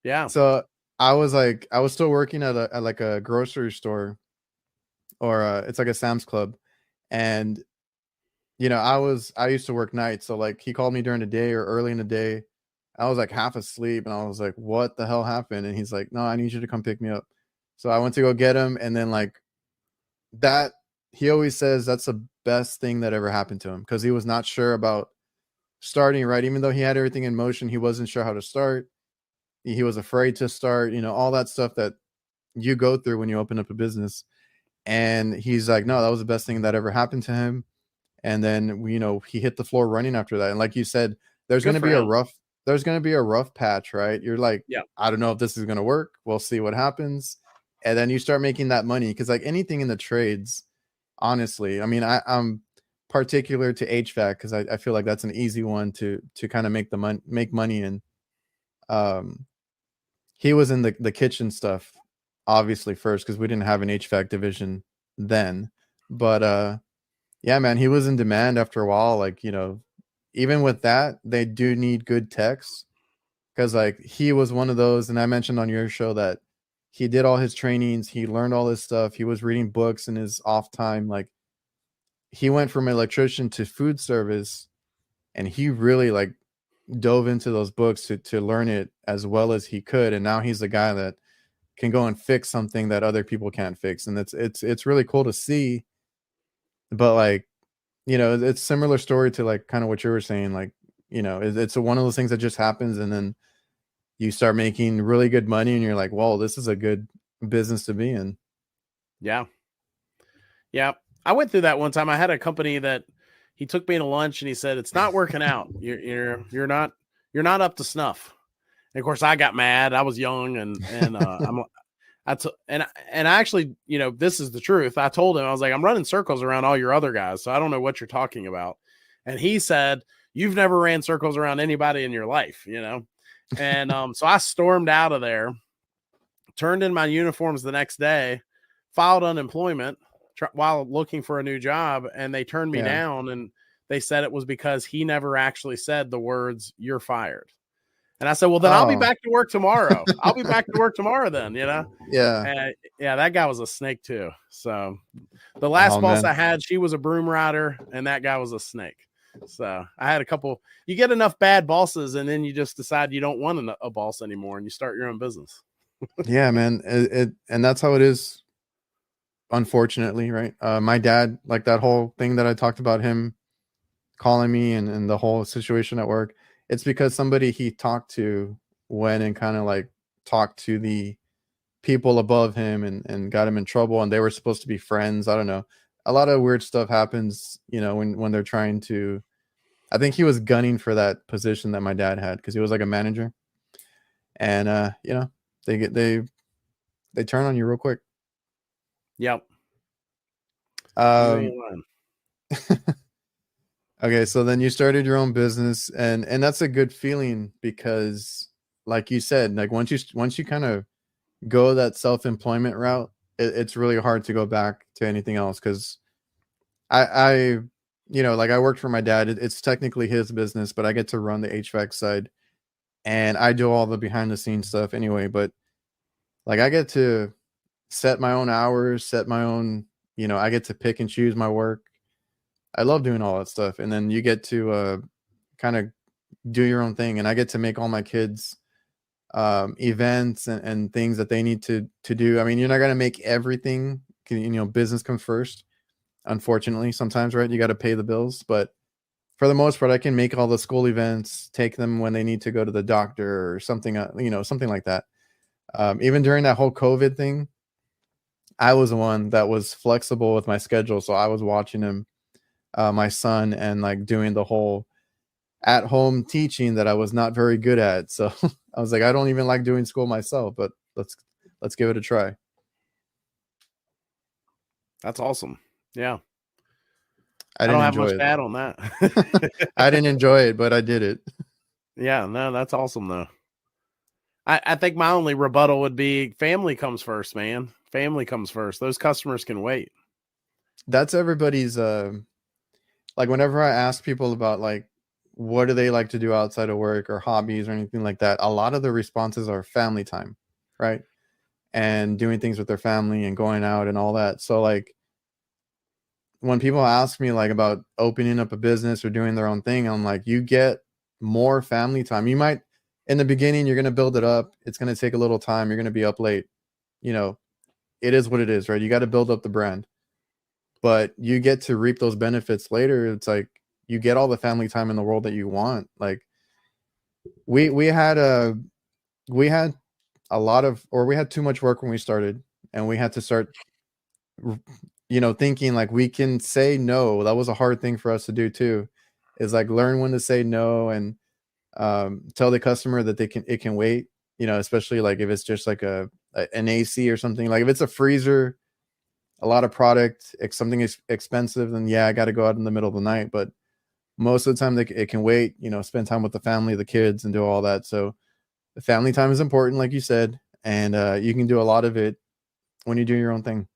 Yeah. So I was still working at like a grocery store, or it's like a Sam's Club, and I used to work nights, so like he called me during the day or early in the day. I was like half asleep, and I was like, "What the hell happened?" And he's like, "No, I need you to come pick me up." So I went to go get him, and then like that, he always says that's the best thing that ever happened to him, because he was not sure about starting, right? Even though he had everything in motion, he wasn't sure how to start. He was afraid to start, all that stuff that you go through when you open up a business. And he's like, no, that was the best thing that ever happened to him. And then he hit the floor running after that. And like you said, there's going Good to for be a him. rough there's going to be a rough patch, right? You're like, Yeah. I don't know if this is going to work. We'll see what happens. And then you start making that money, because like anything in the trades, honestly, I mean, I'm particular to HVAC because I feel like that's an easy one to kind of make money in. Um, he was in the kitchen stuff, obviously, first, because we didn't have an HVAC division then. But yeah, man, he was in demand after a while. Like, even with that, they do need good techs, because like he was one of those, and I mentioned on your show that he did all his trainings, he learned all this stuff, he was reading books in his off time. Like he went from electrician to food service, and he really like dove into those books to learn it as well as he could. And now he's the guy that can go and fix something that other people can't fix. And it's really cool to see. But like, it's similar story to like kind of what you were saying. Like, it's one of those things that just happens, and then you start making really good money, and you're like, whoa, this is a good business to be in. Yeah. Yeah. I went through that one time. I had a company that he took me to lunch and he said, it's not working out. You're not up to snuff. And of course I got mad. I was young, and and I actually, this is the truth. I told him, I was like, I'm running circles around all your other guys, so I don't know what you're talking about. And he said, you've never ran circles around anybody in your life, And so I stormed out of there, turned in my uniforms the next day, filed unemployment while looking for a new job, and they turned me Yeah. down, and they said it was because he never actually said the words, you're fired. And I said, well, then I'll be Oh, back to work tomorrow. I'll be back to work tomorrow then, yeah. And yeah, that guy was a snake too. So the last Oh boss man. I had, she was a broom rider, and that guy was a snake. So I had a couple. You get enough bad bosses, and then you just decide you don't want a boss anymore, and you start your own business. Yeah, man. And that's how it is, unfortunately, right? My dad, like that whole thing that I talked about, him calling me and the whole situation at work, it's because somebody he talked to went and kind of like talked to the people above him and got him in trouble, and they were supposed to be friends. I don't know. A lot of weird stuff happens, when they're trying to. I think he was gunning for that position that my dad had because he was like a manager, and they turn on you real quick. Yep. You Um, ain't lying. okay, so then you started your own business, and that's a good feeling because, like you said, like once you kind of go that self-employment route, it's really hard to go back to anything else because I like I worked for my dad. It's technically his business, but I get to run the HVAC side and I do all the behind the scenes stuff anyway. But like I get to set my own hours, set my own, I get to pick and choose my work. I love doing all that stuff. And then you get to kind of do your own thing. And I get to make all my kids events and things that they need to do. I mean, you're not going to make everything, business comes first. Unfortunately, sometimes, right? You got to pay the bills, but for the most part, I can make all the school events, take them when they need to go to the doctor or something, something like that. Even during that whole COVID thing, I was the one that was flexible with my schedule. So I was watching him, my son, and like doing the whole at home teaching that I was not very good at. So I was like, I don't even like doing school myself, but let's give it a try. That's awesome. Yeah. I I don't didn't have much enjoy to add on it. that. I didn't enjoy it, but I did it. Yeah, no, that's awesome though. I think my only rebuttal would be family comes first, man. Family comes first. Those customers can wait. That's everybody's like whenever I ask people about like what do they like to do outside of work or hobbies or anything like that, a lot of the responses are family time, right? And doing things with their family and going out and all that. So like when people ask me like about opening up a business or doing their own thing, I'm like, you get more family time. You might in the beginning, you're going to build it up. It's going to take a little time. You're going to be up late. You know, it is what it is, right? You got to build up the brand, but you get to reap those benefits later. It's like you get all the family time in the world that you want. Like we had a lot of, or we had too much work when we started, and we had to start thinking like we can say no. That was a hard thing for us to do too, is like learn when to say no and tell the customer that it can wait, especially like if it's just like an AC or something. Like if it's a freezer, a lot of product, if something is expensive, then yeah, I got to go out in the middle of the night. But most of the time it can wait, spend time with the family, the kids, and do all that. So the family time is important, like you said, and you can do a lot of it when you do your own thing.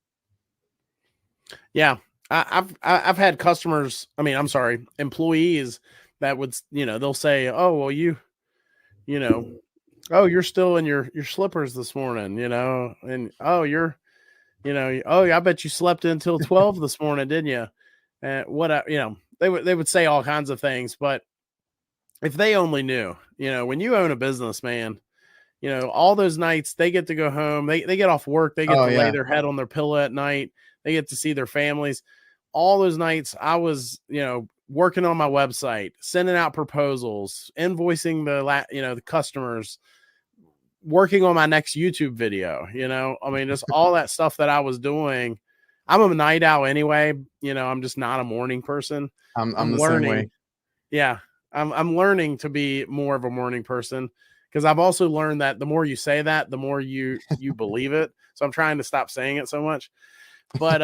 Yeah, I've had customers. I mean, I'm sorry, employees that would they'll say, oh well, oh you're still in your slippers this morning, and oh you're oh I bet you slept until 12 this morning, didn't you? And what they would say all kinds of things, but if they only knew, when you own a business, man, all those nights they get to go home, they get off work, they get Oh to lay yeah. their head on their pillow at night, they get to see their families. All those nights I was, working on my website, sending out proposals, invoicing the customers, working on my next YouTube video, I mean, just all that stuff that I was doing. I'm a night owl anyway, I'm just not a morning person. I'm I'm the same way. learning. Yeah. I'm learning to be more of a morning person because I've also learned that the more you say that, the more you believe it. So I'm trying to stop saying it so much. But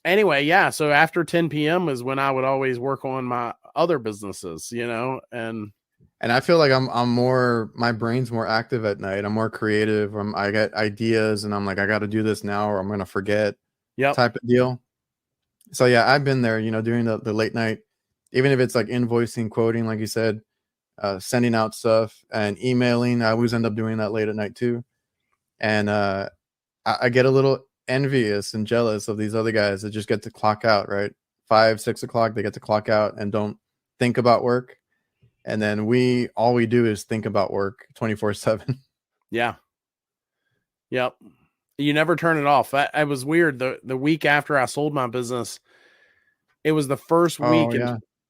anyway, yeah. So after 10 p.m. is when I would always work on my other businesses, And I feel like I'm more, my brain's more active at night. I'm more creative. I get ideas and I'm like, I got to do this now or I'm going to forget yep. type of deal. So yeah, I've been there, doing the late night, even if it's like invoicing, quoting, like you said, sending out stuff and emailing. I always end up doing that late at night too. And I get a little envious and jealous of these other guys that just get to clock out, right? 5, 6 o'clock, they get to clock out and don't think about work. And then all we do is think about work 24/7. Yeah. Yep. You never turn it off. I was weird. The week after I sold my business, it was the first week.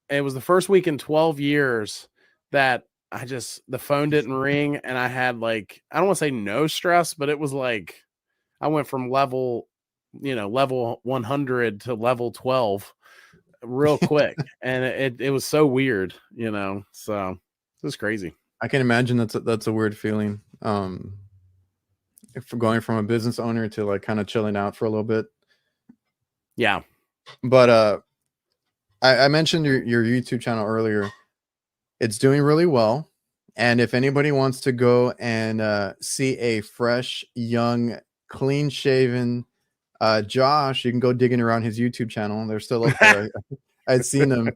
It was the first week in 12 years that the phone didn't ring. And I had like, I don't want to say no stress, but it was like, I went from level 100 to level 12 real quick. And it was so weird, so it was crazy. I can imagine that's a weird feeling. If going from a business owner to like kind of chilling out for a little bit. Yeah. But I mentioned your YouTube channel earlier. It's doing really well. And if anybody wants to go and see a fresh, young, clean shaven Josh, you can go digging around his YouTube channel. They're still up there. I'd seen them.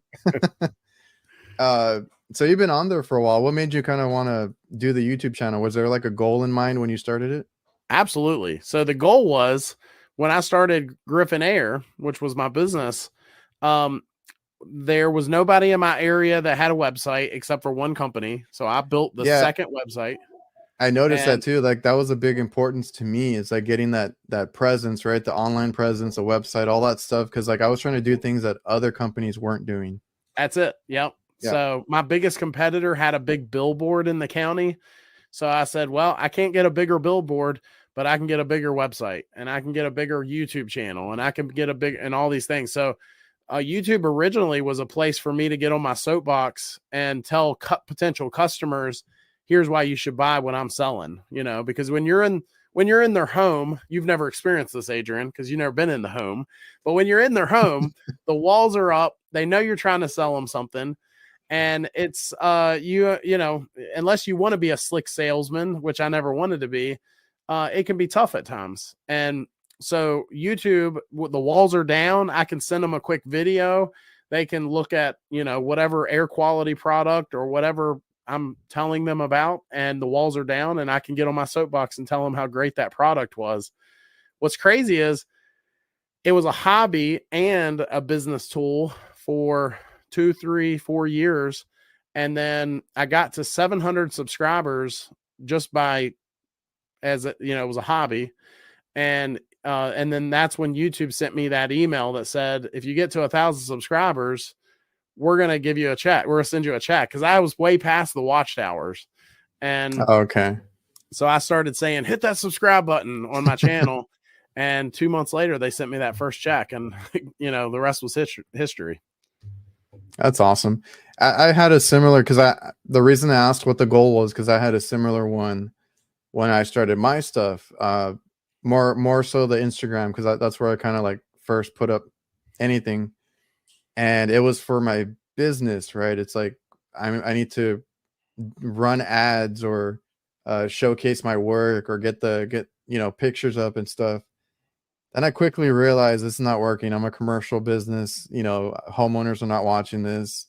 So you've been on there for a while. What made you kind of want to do the YouTube channel? Was there like a goal in mind when you started it? Absolutely. So the goal was when I started Griffin Air, which was my business, there was nobody in my area that had a website except for one company. So I built the second website. I noticed that too. Like that was a big importance to me. It's like getting that presence, right? The online presence, a website, all that stuff. Cause like I was trying to do things that other companies weren't doing. That's it. Yep. Yeah. So my biggest competitor had a big billboard in the county. So I said, well, I can't get a bigger billboard, but I can get a bigger website and I can get a bigger YouTube channel and I can get and all these things. So YouTube originally was a place for me to get on my soapbox and tell potential customers, here's why you should buy what I'm selling, because when you're in their home, you've never experienced this, Adrian, because you've never been in the home, but when you're in their home, the walls are up. They know you're trying to sell them something. And it's, unless you want to be a slick salesman, which I never wanted to be, it can be tough at times. And so YouTube, the walls are down. I can send them a quick video. They can look at, whatever air quality product or whatever I'm telling them about, and the walls are down and I can get on my soapbox and tell them how great that product was. What's crazy is it was a hobby and a business tool for 2, 3, 4 years. And then I got to 700 subscribers just it was a hobby. And then that's when YouTube sent me that email that said, if you get to 1,000 subscribers, we're going to give you a check. We're going to send you a check. Cause I was way past the watchtowers. And okay. So I started saying, hit that subscribe button on my channel. And 2 months later, they sent me that first check, and the rest was history. That's awesome. I had a similar, the reason I asked what the goal was, because I had a similar one when I started my stuff. More so the Instagram, because that's where I kind of like first put up anything, and it was for my business, right? It's like I need to run ads or showcase my work or get pictures up and stuff. Then I quickly realized this is not working. I'm a commercial business. Homeowners are not watching this.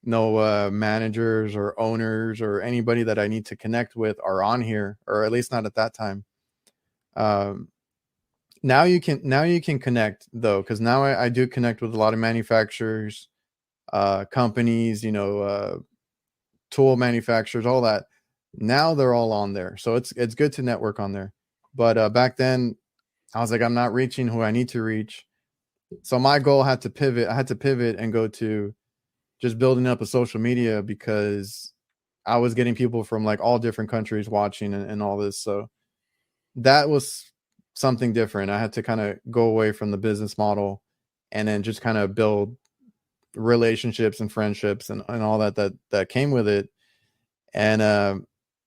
No managers or owners or anybody that I need to connect with are on here, or at least not at that time. Now you can connect though, because now I do connect with a lot of manufacturers, companies, tool manufacturers, all that. Now they're all on there, so it's good to network on there. But back then, I was like, I'm not reaching who I need to reach. So my goal had to pivot. I had to pivot and go to just building up a social media, because I was getting people from like all different countries watching and all this. So that was something different. I had to kind of go away from the business model and then just kind of build relationships and friendships and all that came with it. And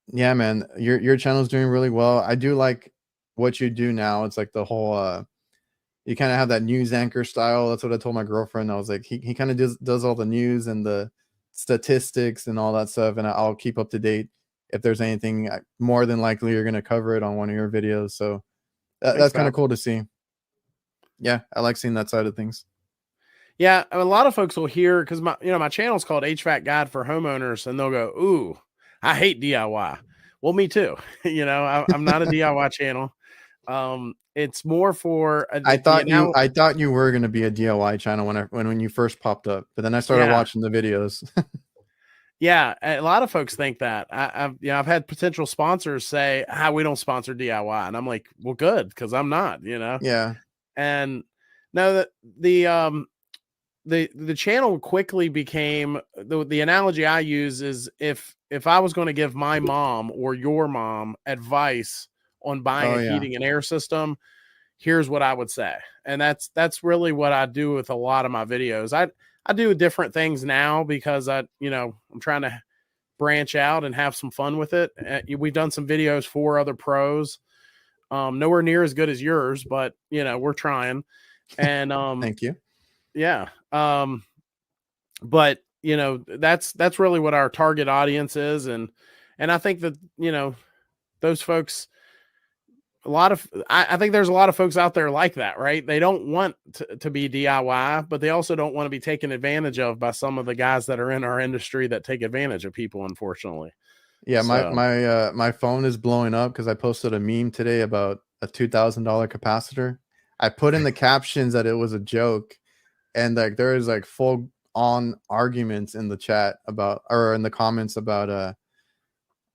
yeah, man, your channel's doing really well. I do like what you do now. It's like the whole you kind of have that news anchor style. That's what I told my girlfriend. I was like, he kind of does all the news and the statistics and all that stuff, and I'll keep up to date. If there's anything, more than likely you're going to cover it on one of your videos. So that's kind of cool to see. Yeah, I like seeing that side of things. Yeah, a lot of folks will hear, because my channel's called HVAC Guide for Homeowners, and they'll go, "Ooh, I hate DIY." Well, me too. I'm not a DIY channel. It's more for I thought you were gonna be a DIY channel when you first popped up, but then I started yeah, watching the videos. yeah. A lot of folks think that. I've had potential sponsors say, we don't sponsor DIY," and I'm like, "Well, good, because I'm not." Yeah. And no, that the channel quickly became, the analogy I use is, if I was going to give my mom or your mom advice on buying Oh a yeah. heating and air system, here's what I would say. And that's really what I do with a lot of my videos. I do different things now because I'm trying to branch out and have some fun with it. We've done some videos for other pros. Nowhere near as good as yours, but we're trying. And Thank you. yeah. But that's really what our target audience is. And I think that, those folks, I think there's a lot of folks out there like that, right? They don't want to be DIY, but they also don't want to be taken advantage of by some of the guys that are in our industry that take advantage of people, unfortunately. Yeah, So my phone is blowing up because I posted a meme today about a $2,000 capacitor. I put in the captions that it was a joke, and like there is like full on arguments in the chat about, or in the comments about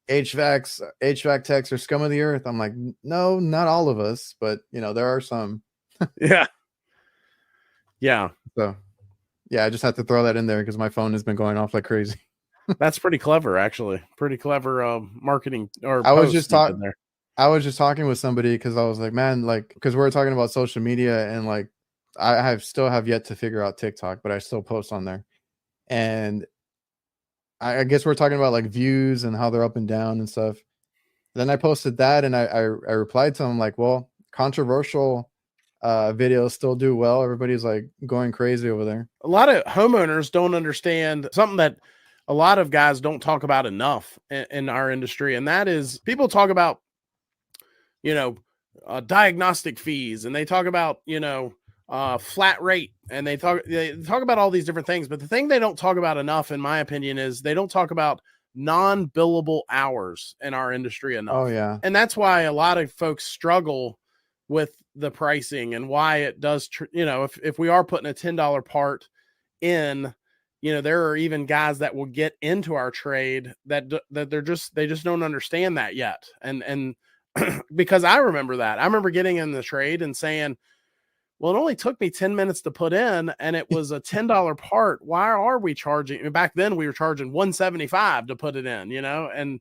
HVAC techs are scum of the earth. I'm like, no, not all of us, but there are some. yeah. Yeah. So yeah, I just had to throw that in there because my phone has been going off like crazy. That's pretty clever, actually. Pretty clever marketing or I was post just you did talking. there. I was just talking with somebody because I was like, man, like, because we were talking about social media, and like, I still have yet to figure out TikTok, but I still post on there. And I guess we're talking about like views and how they're up and down and stuff. Then I posted that, and I replied to him like, well, controversial videos still do well. Everybody's like going crazy over there. A lot of homeowners don't understand something that a lot of guys don't talk about enough in our industry. And that is, people talk about, diagnostic fees, and they talk about, flat rate, and they talk about all these different things. But the thing they don't talk about enough, in my opinion, is they don't talk about non-billable hours in our industry Oh enough. yeah. And that's why a lot of folks struggle with the pricing, and why it does, if we are putting a $10 part in, there are even guys that will get into our trade that they just don't understand that yet. And because I remember getting in the trade and saying, well, it only took me 10 minutes to put in, and it was a $10 part. Why are we charging? Back then we were charging $175 to put it in, and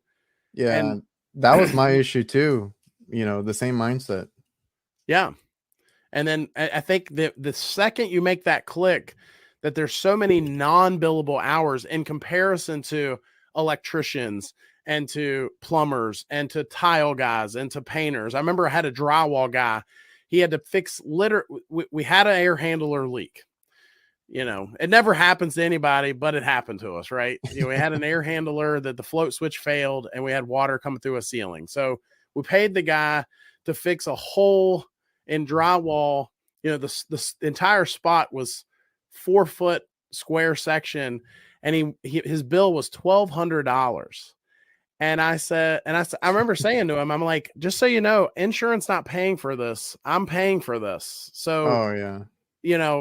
Yeah, that was my issue too. The same mindset. yeah. And then I think that the second you make that click, that there's so many non-billable hours in comparison to electricians and to plumbers and to tile guys and to painters. I remember I had a drywall guy. He had to fix we had an air handler leak. It never happens to anybody, but it happened to us, right? We had an air handler that the float switch failed, and we had water coming through a ceiling. So we paid the guy to fix a hole in drywall. The entire spot was 4-foot square section, and his bill was $1,200. And I remember saying to him, I'm like, just so you know, insurance not paying for this. I'm paying for this. So, Oh yeah.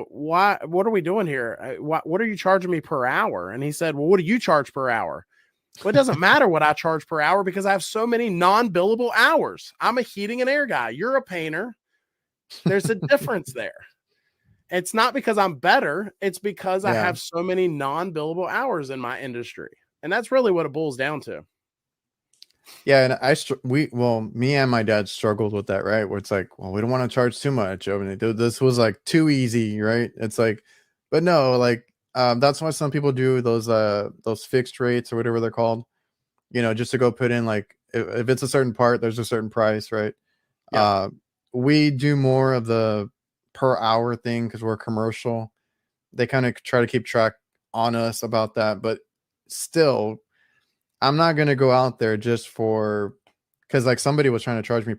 what are we doing here? What are you charging me per hour? And he said, well, what do you charge per hour? Well, it doesn't matter what I charge per hour because I have so many non-billable hours. I'm a heating and air guy. You're a painter. There's a difference there. It's not because I'm better. It's because I have so many non-billable hours in my industry. And that's really what it boils down to. Yeah, and me and my dad struggled with that, right? Where it's like, well, we don't want to charge too much. I mean, this was like too easy, right? It's like, but no, like, that's why some people do those fixed rates or whatever they're called, just to go put in like, if it's a certain part, there's a certain price, right? Yeah. We do more of the per hour thing because we're commercial. They kind of try to keep track on us about that, but still, I'm not gonna go out there just for, because like somebody was trying to charge me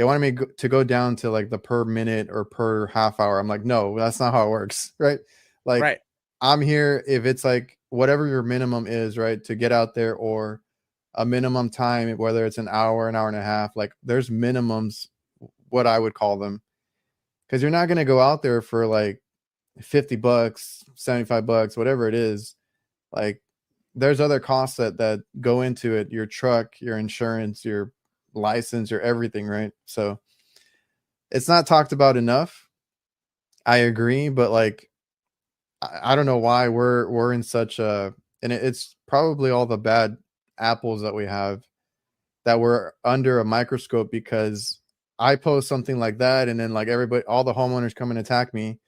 They wanted me to go down to like the per minute or per half hour. I'm like, no, that's not how it works, right? Like, Right. I'm here if it's like whatever your minimum is, right, to get out there, or a minimum time, whether it's an hour and a half. Like, there's minimums, what I would call them, because you're not going to go out there for like $50, $75, whatever it is. Like, there's other costs that go into it, your truck, your insurance, your license, your everything, right? So it's not talked about enough. I agree, but like, I don't know why we're in such a, and it's probably all the bad apples that we have that we're under a microscope, because I post something like that, and then like everybody, all the homeowners come and attack me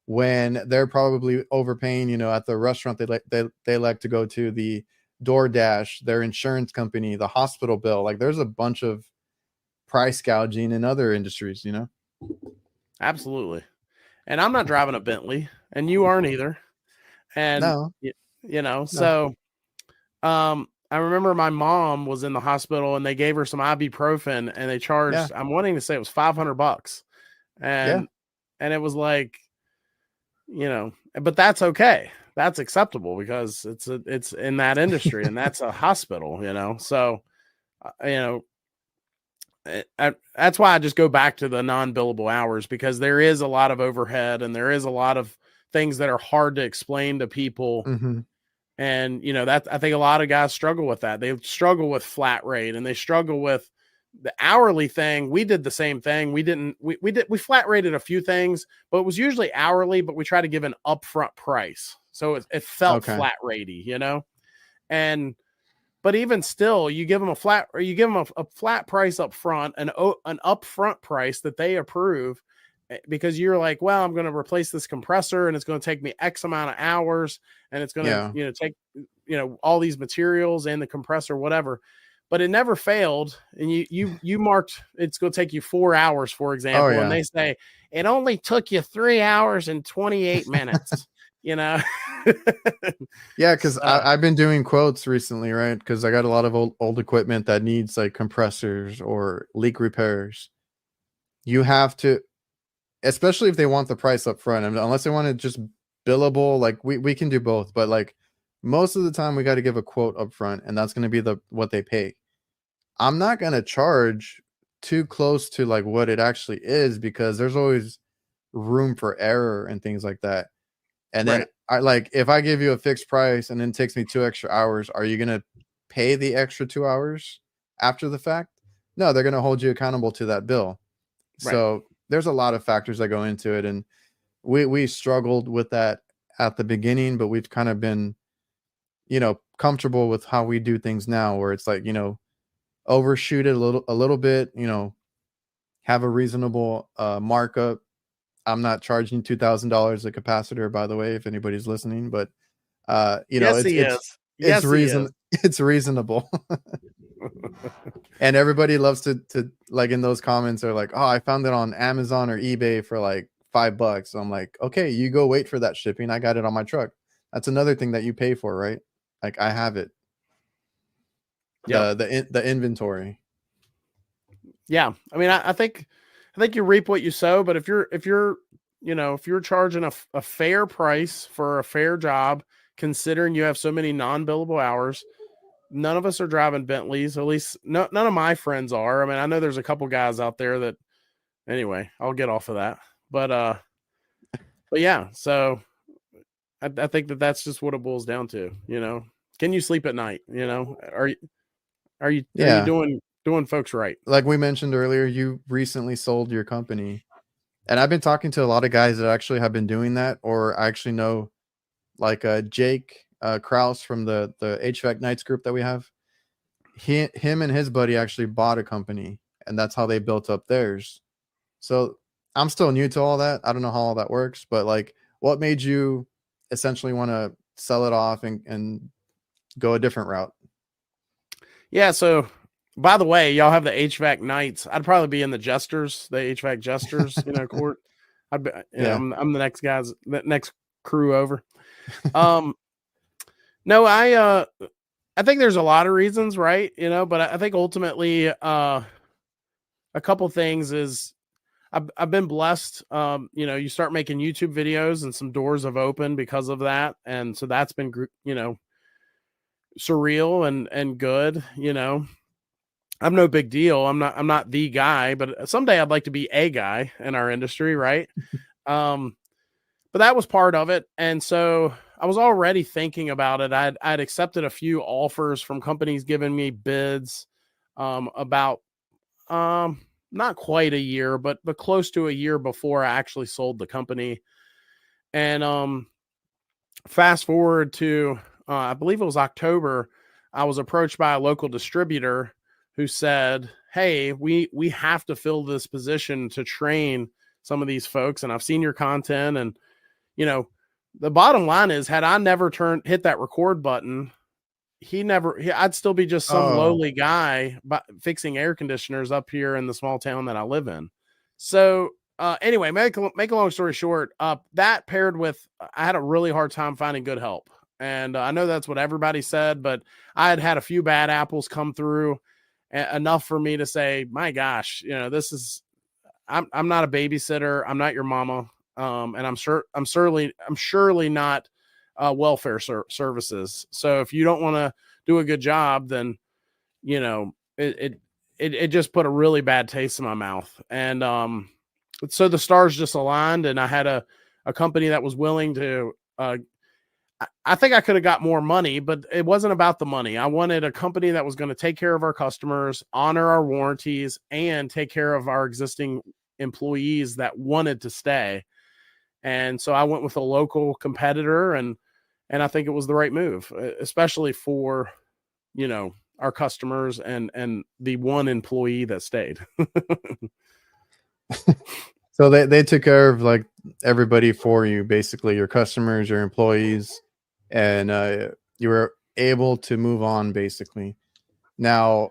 when they're probably overpaying, at the restaurant they like to go to, the DoorDash, their insurance company, the hospital bill. Like, there's a bunch of price gouging in other industries. Absolutely. And I'm not driving a Bentley, and you aren't either. And No, no. so I remember my mom was in the hospital, and they gave her some ibuprofen, and they charged, Yeah. I'm wanting to say it was $500. Yeah. And it was like, but that's okay. That's acceptable because it's in that industry, and that's a hospital, So, that's why I just go back to the non-billable hours, because there is a lot of overhead, and there is a lot of things that are hard to explain to people. Mm-hmm. And, that I think a lot of guys struggle with that. They struggle with flat rate, and they struggle with the hourly thing. We did the same thing. We flat rated a few things, but it was usually hourly, but we try to give an upfront price. So it felt flat ratey, but even still, you give them a flat price up front, an upfront price that they approve, because you're like, well, I'm going to replace this compressor, and it's going to take me X amount of hours, and it's going to, take, all these materials and the compressor, whatever. But it never failed. And you marked, it's going to take you 4 hours, for example. And they say, it only took you 3 hours and 28 minutes, Yeah. Cause I've been doing quotes recently, right? Cause I got a lot of old equipment that needs like compressors or leak repairs. You have to, especially if they want the price up front, and unless they want it just billable, like we can do both, but like most of the time we got to give a quote up front, and that's going to be what they pay. I'm not going to charge too close to like what it actually is, because there's always room for error and things like that. And then if I give you a fixed price and then it takes me 2 extra hours, are you going to pay the extra 2 hours after the fact? No, they're going to hold you accountable to that bill. Right. So there's a lot of factors that go into it. And we struggled with that at the beginning, but we've kind of been, comfortable with how we do things now, where it's like, overshoot it a little bit, have a reasonable markup. I'm not charging $2,000 a capacitor, by the way, if anybody's listening, but it's reasonable. And everybody loves to like, in those comments are like, oh, I found it on Amazon or eBay for like $5. So I'm like, okay, you go wait for that shipping. I got it on my truck. That's another thing that you pay for, right? Like, I have it. Yeah. The inventory. Yeah. I mean, I think you reap what you sow, but if you're charging a fair price for a fair job, considering you have so many non-billable hours, none of us are driving Bentleys. At least none of my friends are. I mean, I know there's a couple guys out there that, anyway, I'll get off of that, but yeah, so I think that's just what it boils down to, can you sleep at night? Are you doing folks right? Like we mentioned earlier, you recently sold your company, and I've been talking to a lot of guys that actually have been doing that, or I actually know like Jake Kraus from the HVAC Nights group that we have. Him and his buddy actually bought a company, and that's how they built up theirs. So I'm still new to all that. I don't know how all that works, but like, what made you essentially want to sell it off and go a different route? Yeah. So, by the way, y'all have the HVAC Nights. I'd probably be in the Jesters, the HVAC Jesters, court. I'd be, I'm the next crew over. No, I think there's a lot of reasons, right? But I think ultimately, a couple things is I've been blessed. You know, you start making YouTube videos and some doors have opened because of that. And so that's been, you know, surreal and good, you know. I'm no big deal. I'm not the guy, but someday I'd like to be a guy in our industry, right? But that was part of it. And so I was already thinking about it. I'd accepted a few offers from companies giving me bids about not quite a year, but close to a year before I actually sold the company. And fast forward to I believe it was October, I was approached by a local distributor who said, "Hey, we have to fill this position to train some of these folks, and I've seen your content, and you know, the bottom line is, had I never hit that record button, I'd still be just some Oh, lowly guy fixing air conditioners up here in the small town that I live in." So anyway, make a long story short, that paired with I had a really hard time finding good help. And I know that's what everybody said, but I had a few bad apples come through enough for me to say, my gosh, you know, I'm not a babysitter. I'm not your mama. And I'm surely not welfare services. So if you don't want to do a good job, then, you know, it just put a really bad taste in my mouth. And so the stars just aligned, and I had a company that was willing to I think I could have got more money, but it wasn't about the money. I wanted a company that was going to take care of our customers, honor our warranties, and take care of our existing employees that wanted to stay. And so I went with a local competitor, and I think it was the right move, especially for, you know, our customers and the one employee that stayed. so they took care of like everybody for you, basically your customers, your employees, and you were able to move on basically. Now,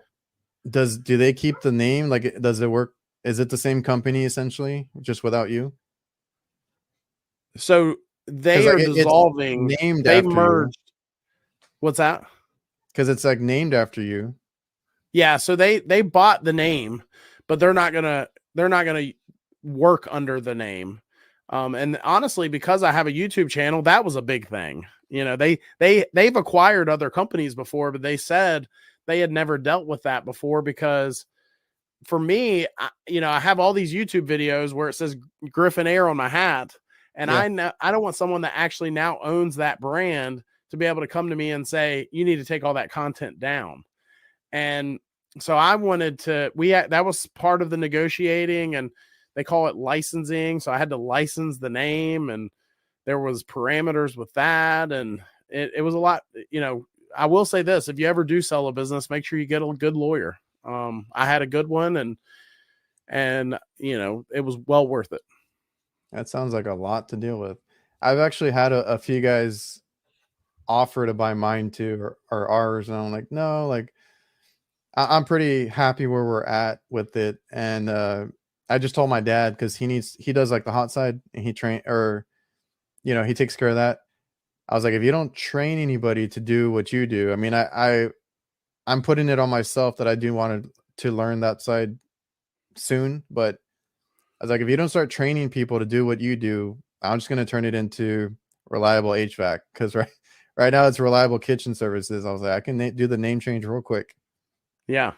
do they keep the name? Like, does it work? Is it the same company essentially, just without you? So Because they like are it's dissolving. named They've after you. merged. What's that? Because it's like named after you. Yeah, so they bought the name, but they're not gonna work under the name. And honestly, because I have a YouTube channel, that was a big thing. You know, they've acquired other companies before, but they said they had never dealt with that before because for me, you know, I have all these YouTube videos where it says Griffin Air on my hat, and Yeah. I don't want someone that actually now owns that brand to be able to come to me and say, you need to take all that content down. And so I wanted to, that was part of the negotiating, and they call it licensing. So I had to license the name, and there was parameters with that. And it was a lot, you know. I will say this, if you ever do sell a business, make sure you get a good lawyer. I had a good one, and, you know, it was well worth it. That sounds like a lot to deal with. I've actually had a few guys offer to buy mine too, or ours, and I'm like, no, like I'm pretty happy where we're at with it. And I just told my dad because he does like the hot side, and he train, or you know, he takes care of that. I was like, if you don't train anybody to do what you do, I mean, I'm putting it on myself that I do want to learn that side soon, but I was like, if you don't start training people to do what you do, I'm just going to turn it into reliable HVAC, because right now it's reliable kitchen services. I was like, I can do the name change real quick. Yeah,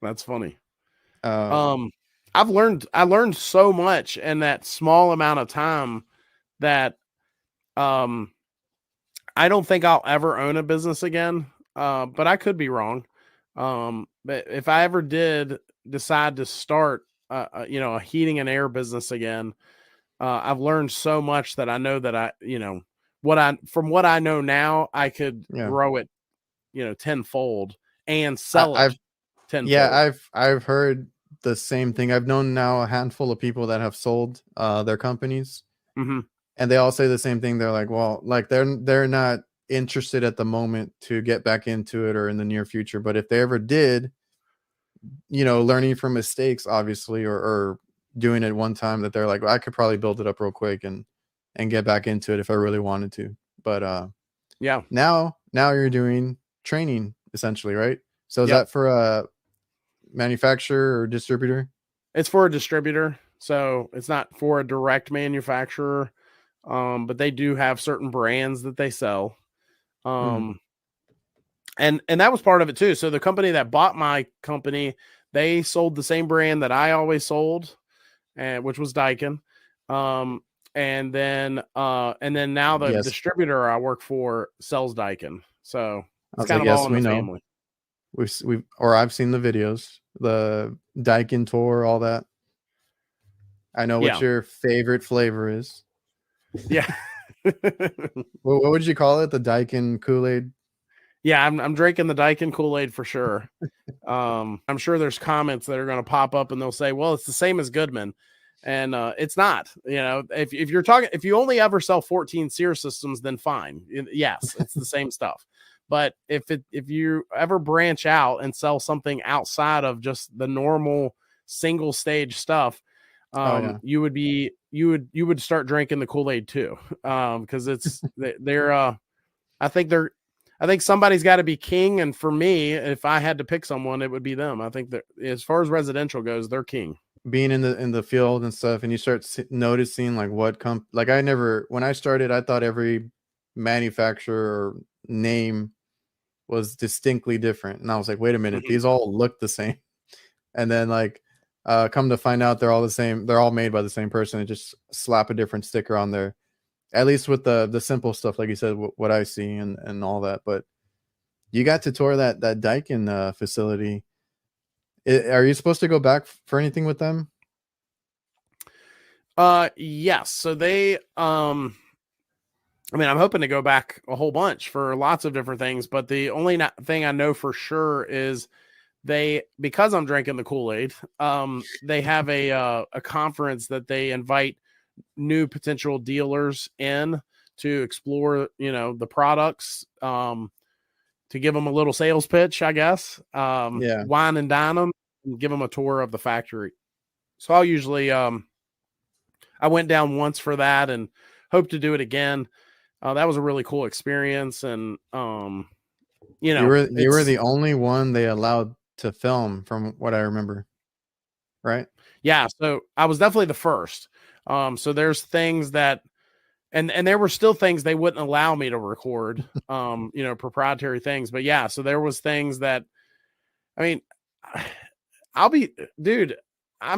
that's funny. Um, Um, I learned so much in that small amount of time that um I don't think I'll ever own a business again. But I could be wrong. But if I ever did decide to start you know, a heating and air business again, I've learned so much that I know that you know, from what I know now, I could yeah, grow it, you know, tenfold and I, sell it I've yeah, tenfold. I've heard the same thing. I've known now a handful of people that have sold their companies, Hmm. and they all say the same thing. They're like, well, like they're not interested at the moment to get back into it or in the near future, but if they ever did, you know, learning from mistakes, obviously, or doing it one time, that they're like, well, I could probably build it up real quick and get back into it if I really wanted to. But Yeah. now you're doing training essentially, right? So is Yep. that for a manufacturer or distributor? It's for a distributor, so it's not for a direct manufacturer. But they do have certain brands that they sell. And that was part of it too. So the company that bought my company, they sold the same brand that I always sold, which was Daikin. And then now the Yes. distributor I work for sells Daikin. So I it's was kind like, of yes, all in we the know. family. I've seen the videos, the Daikin tour, all that. I know what your favorite flavor is. Yeah. What would you call it? The Daikin Kool-Aid? Yeah, I'm drinking the Daikin Kool-Aid for sure. I'm sure there's comments that are going to pop up and they'll say, well, it's the same as Goodman. And it's not. You know, if you're talking, if you only ever sell 14 SEER systems, then fine. Yes, it's the same stuff. But if you ever branch out and sell something outside of just the normal single stage stuff, you would start drinking the Kool-Aid too. Because it's I think somebody's got to be king, and for me, if I had to pick someone, it would be them. I think that as far as residential goes, they're king. Being in the field and stuff, and you start noticing like when I started, I thought every manufacturer or name was distinctly different, and I was like, wait a minute, these all look the same. And then like come to find out they're all the same. They're all made by the same person, and just slap a different sticker on there. At least with the simple stuff, like you said, what I see and all that. But you got to tour that Daikin facility. Are you supposed to go back for anything with them? Yes. So they, I'm hoping to go back a whole bunch for lots of different things, but the only thing I know for sure is because I'm drinking the Kool-Aid, they have a conference that they invite new potential dealers in to explore, the products, to give them a little sales pitch, I guess. Wine and dine them and give them a tour of the factory. So I'll usually, I went down once for that and hope to do it again. That was a really cool experience. And, you were the only one they allowed to film, from what I remember. Right. Yeah. So I was definitely the first. So there's things that, and there were still things they wouldn't allow me to record, proprietary things. But yeah, so there was things that, I'm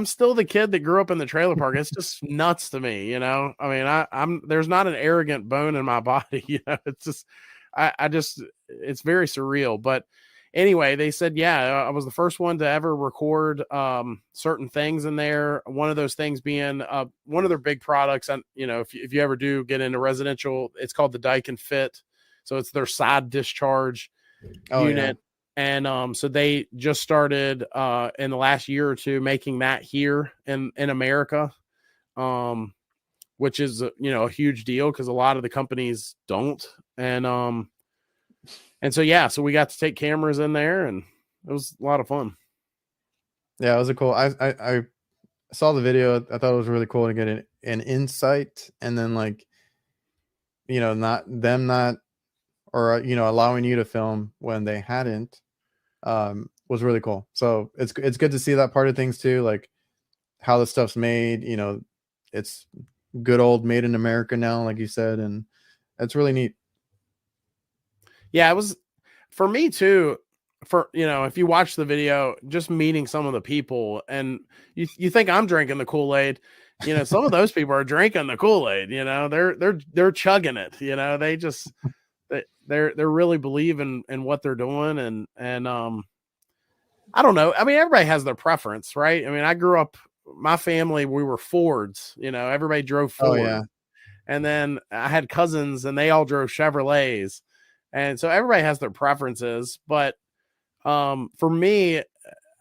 still the kid that grew up in the trailer park. It's just nuts to me, I'm there's not an arrogant bone in my body, it's just, it's very surreal. But anyway, they said, yeah, I was the first one to ever record certain things in there. One of those things being one of their big products. And, if you ever do get into residential, it's called the Daikin Fit. So it's their side discharge unit. Yeah. And so they just started in the last year or two making that here in America, which is, a huge deal because a lot of the companies don't. And so, yeah, so we got to take cameras in there, and it was a lot of fun. Yeah, it was cool. I saw the video. I thought it was really cool to get an insight, and then allowing you to film when they hadn't, was really cool. So it's good to see that part of things too, like how the stuff's made. It's good old made in America now, like you said, and it's really neat. Yeah, it was for me too. If you watch the video, just meeting some of the people, and you think I'm drinking the Kool-Aid, some of those people are drinking the Kool-Aid. They're chugging it. They just they're really believing in what they're doing, and I don't know. Everybody has their preference, right? I grew up, my family, we were Fords. Everybody drove Ford. Oh, yeah. And then I had cousins, and they all drove Chevrolets. And so everybody has their preferences, but for me,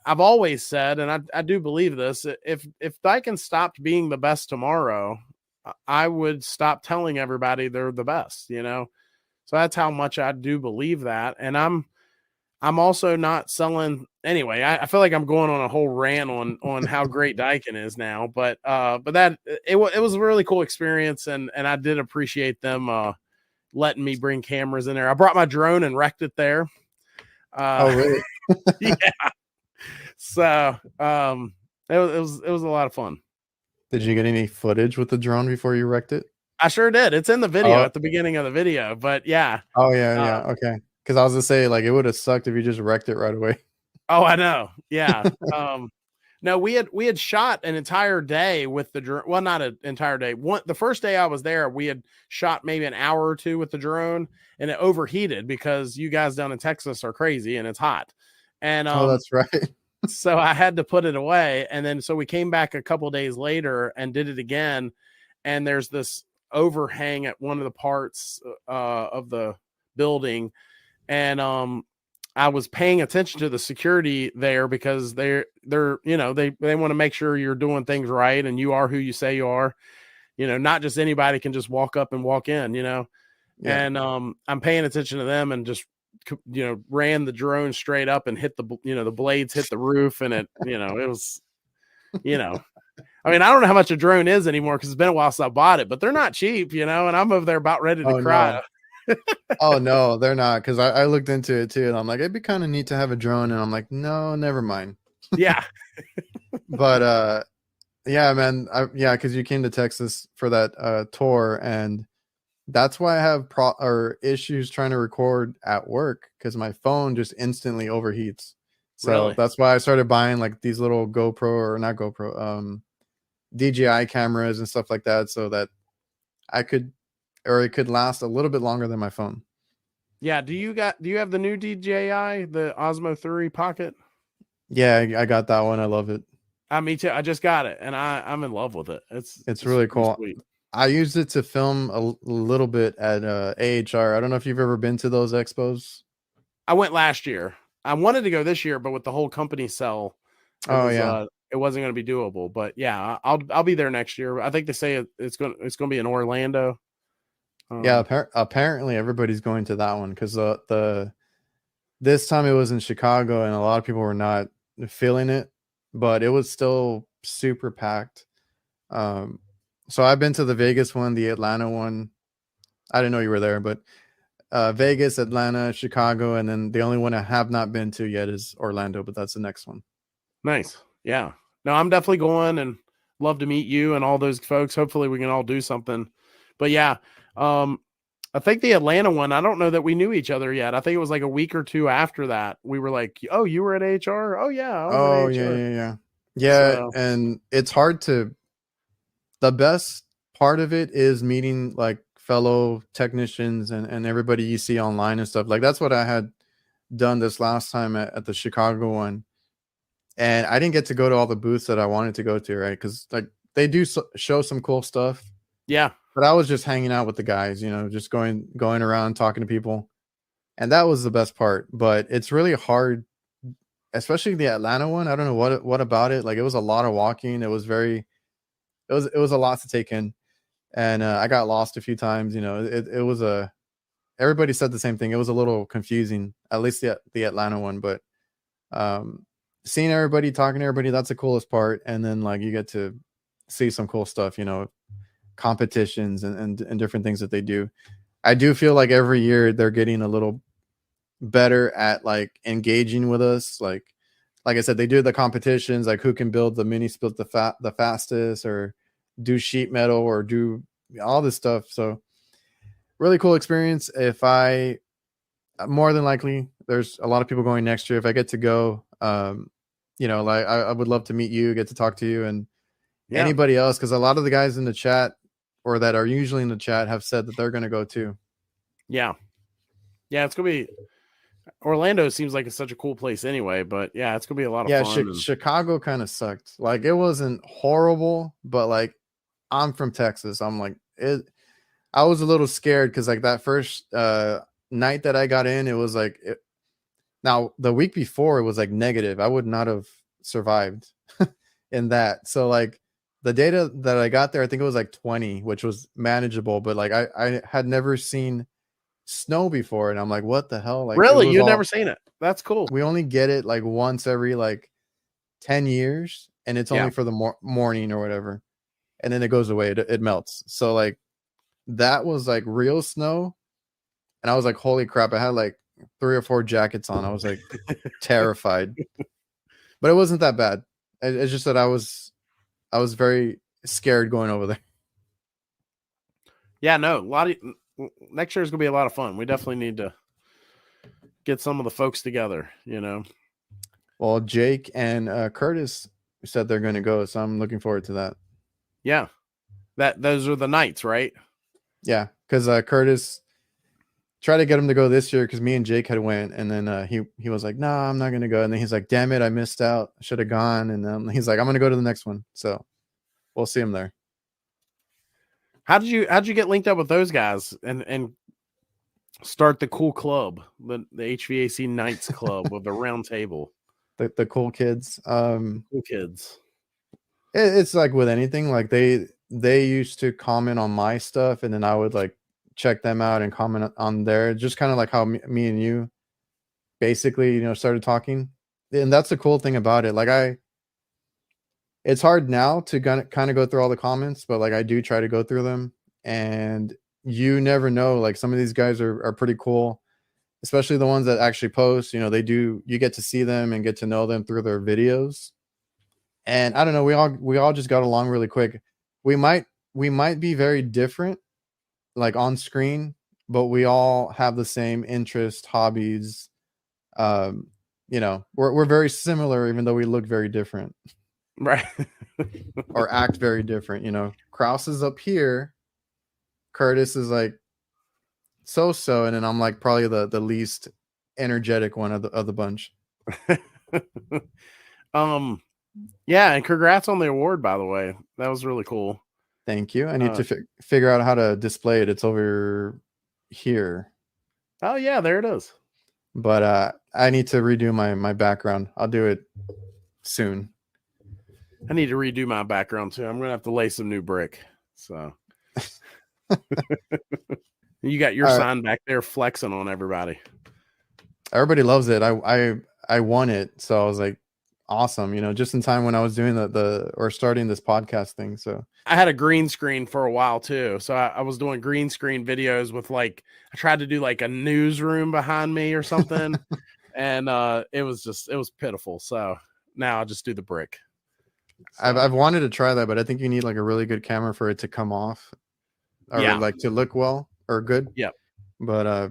I've always said, and I do believe this, if Daikin stopped being the best tomorrow, I would stop telling everybody they're the best, So that's how much I do believe that. And I'm also not selling anyway. I feel like I'm going on a whole rant on how great Daikin is now, but that it was a really cool experience, and I did appreciate them letting me bring cameras in there. I brought my drone and wrecked it there. Oh, really? Yeah. So, It was a lot of fun. Did you get any footage with the drone before you wrecked it? I sure did. It's in the video Oh, at the beginning of the video, but yeah. oh yeah, Uh, yeah. Okay. Because I was gonna say like it would have sucked if you just wrecked it right away. oh, I know. Yeah. No, we had shot an entire day with the drone. Well, not an entire day. The first day I was there, we had shot maybe an hour or two with the drone, and it overheated because you guys down in Texas are crazy and it's hot. And Oh, that's right. so I had to put it away, and then so we came back a couple days later and did it again, and there's this overhang at one of the parts of the building, and I was paying attention to the security there because they're they want to make sure you're doing things right and you are who you say you are. Not just anybody can just walk up and walk in. Yeah. And I'm paying attention to them and just ran the drone straight up and hit the blades hit the roof, and it was I mean, I don't know how much a drone is anymore because it's been a while since I bought it, but they're not cheap, and I'm over there about ready to cry. No. Oh no, they're not. Because I looked into it too, and I'm like, it'd be kind of neat to have a drone, and I'm like, no, never mind. Yeah. But yeah, man, because you came to Texas for that tour, and that's why I have issues trying to record at work because my phone just instantly overheats. So Really? that's why I started buying like these little GoPro or not GoPro, DJI cameras and stuff like that, so that it could last a little bit longer than my phone. Yeah. Do you have the new DJI, the Osmo 3 Pocket? Yeah, I got that one. I love it. Me too. I just got it, and I'm in love with it. It's really cool. Sweet. I used it to film a little bit at AHR. I don't know if you've ever been to those expos. I went last year. I wanted to go this year, but with the whole company sell, it wasn't going to be doable. But yeah, I'll be there next year. I think they say it's going to be in Orlando. Yeah, apparently everybody's going to that one because this time it was in Chicago and a lot of people were not feeling it, but it was still super packed. So I've been to the Vegas one, the Atlanta one. I didn't know you were there, but Vegas, Atlanta, Chicago, and then the only one I have not been to yet is Orlando, but that's the next one. Nice. Yeah. No, I'm definitely going and love to meet you and all those folks. Hopefully we can all do something. But yeah, I think the Atlanta one, I don't know that we knew each other yet. I think it was like a week or two after that. We were like, oh, you were at HR? Oh, yeah. Oh, yeah. Yeah, so, and it's hard the best part of it is meeting like fellow technicians and everybody you see online and stuff. Like that's what I had done this last time at the Chicago one. And I didn't get to go to all the booths that I wanted to go to, right? Because like they do show some cool stuff. Yeah. But I was just hanging out with the guys, just going around talking to people. And that was the best part. But it's really hard, especially the Atlanta one. I don't know what about it. Like it was a lot of walking. It was it was a lot to take in. And I got lost a few times. It was everybody said the same thing. It was a little confusing, at least the Atlanta one. But seeing everybody, talking to everybody, that's the coolest part. And then like you get to see some cool stuff, competitions and different things that they do. I do feel like every year they're getting a little better at like engaging with us. Like I said, they do the competitions, like who can build the mini split the fastest, or do sheet metal, or do all this stuff. So really cool experience. More than likely there's a lot of people going next year. If I get to go, like I would love to meet you, get to talk to you, and anybody else, because a lot of the guys in the chat or that are usually in the chat have said that they're going to go too. Yeah, it's gonna be. Orlando seems like it's such a cool place anyway, but yeah, it's gonna be a lot of fun. Chicago kind of sucked. Like it wasn't horrible, but like I'm from Texas. I'm like it. I was a little scared because like that first night that I got in, it was like now the week before it was like negative. I would not have survived in that. So like the data that I got there, I think it was like 20, which was manageable, but like I had never seen snow before, and I'm like, what the hell? Like really, you've never seen it? That's cool. We only get it like once every like 10 years, and it's only for the morning or whatever, and then it goes away. It melts. So like that was like real snow, and I was like, holy crap! I had like 3 or 4 jackets on. I was like terrified, but it wasn't that bad. It's just that I was very scared going over there. Yeah, no, next year is gonna be a lot of fun. We definitely need to get some of the folks together. Well, Jake and Curtis said they're going to go, so I'm looking forward to that. Yeah, those are the nights, right? Yeah, because Curtis tried to get him to go this year because me and Jake had went, and then he was like, "No, I'm not going to go." And then he's like, "Damn it, I missed out. I should have gone." And he's like, "I'm going to go to the next one." So we'll see him there. How'd you get linked up with those guys and start the cool club, the HVAC Nights Club with the round table? The cool kids. Cool kids. It's like with anything, like they used to comment on my stuff, and then I would like check them out and comment on their, just kind of like how me and you basically, started talking. And that's the cool thing about it. Like it's hard now to kind of go through all the comments, but like I do try to go through them, and you never know, like some of these guys are pretty cool, especially the ones that actually post. You get to see them and get to know them through their videos. And I don't know, we all just got along really quick. We might be very different, like on screen, but we all have the same interest, hobbies. We're very similar, even though we look very different, right? or act very different. Kraus is up here, Curtis is like so, and then I'm like probably the least energetic one of the bunch. Yeah, and congrats on the award, by the way. That was really cool. Thank you. I need to figure out how to display it. It's over here. Oh yeah, there it is. But I need to redo my background. I'll do it soon. I need to redo my background too. I'm gonna have to lay some new brick. So you got your sign back there flexing on everybody. Everybody loves it. I won it, so I was like, awesome. Just in time when I was doing or starting this podcast thing. So I had a green screen for a while too. So I was doing green screen videos with I tried to do like a newsroom behind me or something. And it was pitiful. So now I'll just do the brick. So. I've wanted to try that, but I think you need like a really good camera for it to come off, or like to look well or good. Yeah. But I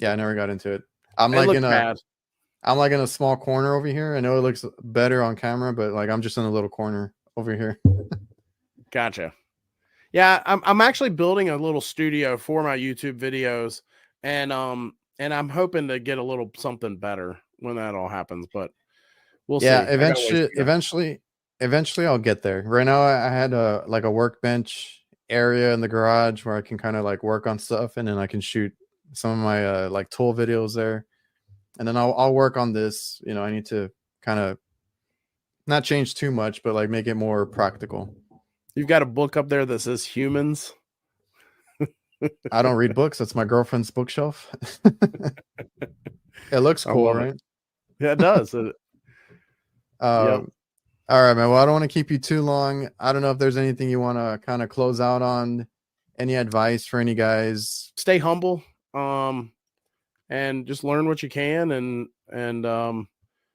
never got into it. I'm like in a small corner over here. I know it looks better on camera, but like I'm just in a little corner over here. Gotcha. Yeah, I'm actually building a little studio for my YouTube videos, and I'm hoping to get a little something better when that all happens. But we'll see. Eventually I'll get there. Right now, I had a workbench area in the garage where I can kind of like work on stuff, and then I can shoot some of my like tool videos there. And then I'll work on this. I need to kind of not change too much, but like make it more practical. You've got a book up there that says humans. I don't read books. That's my girlfriend's bookshelf. It looks cool, right? It. Yeah, it does. Yep. All right, man. Well, I don't want to keep you too long. I don't know if there's anything you want to kind of close out on. Any advice for any guys? Stay humble. And just learn what you can, and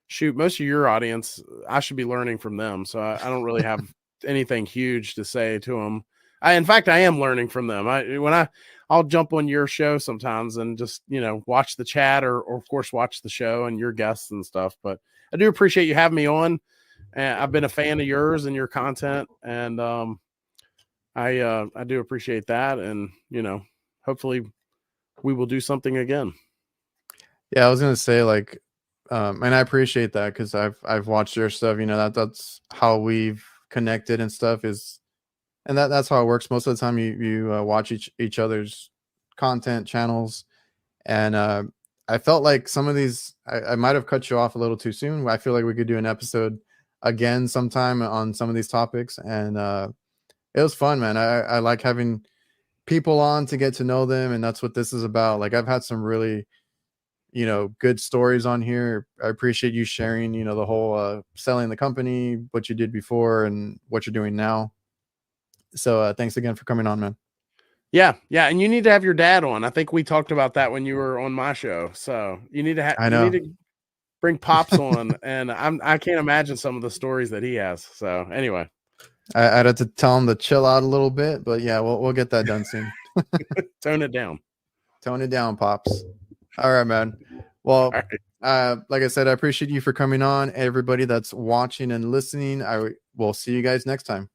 shoot, most of your audience, I should be learning from them. So I don't really have anything huge to say to them. In fact, I am learning from them. I'll jump on your show sometimes and just, watch the chat or of course watch the show and your guests and stuff. But I do appreciate you having me on. I've been a fan of yours and your content, and I do appreciate that. And, hopefully we will do something again. Yeah, I was gonna say and I appreciate that because I've watched your stuff. That's how we've connected and stuff and that's how it works. Most of the time, you watch each other's content channels, and I felt like some of these I might have cut you off a little too soon. I feel like we could do an episode again sometime on some of these topics, and it was fun, man. I like having people on to get to know them, and that's what this is about. Like I've had some really good stories on here. I appreciate you sharing, the whole selling the company, what you did before and what you're doing now. So thanks again for coming on, man. Yeah. And you need to have your dad on. I think we talked about that when you were on my show. So you need to have. I know. bring Pops on, and I can't imagine some of the stories that he has. So anyway, I'd have to tell him to chill out a little bit, but yeah, we'll get that done soon. tone it down. Tone it down, Pops. All right, man. Well, like I said, I appreciate you for coming on. Everybody that's watching and listening, I will see you guys next time.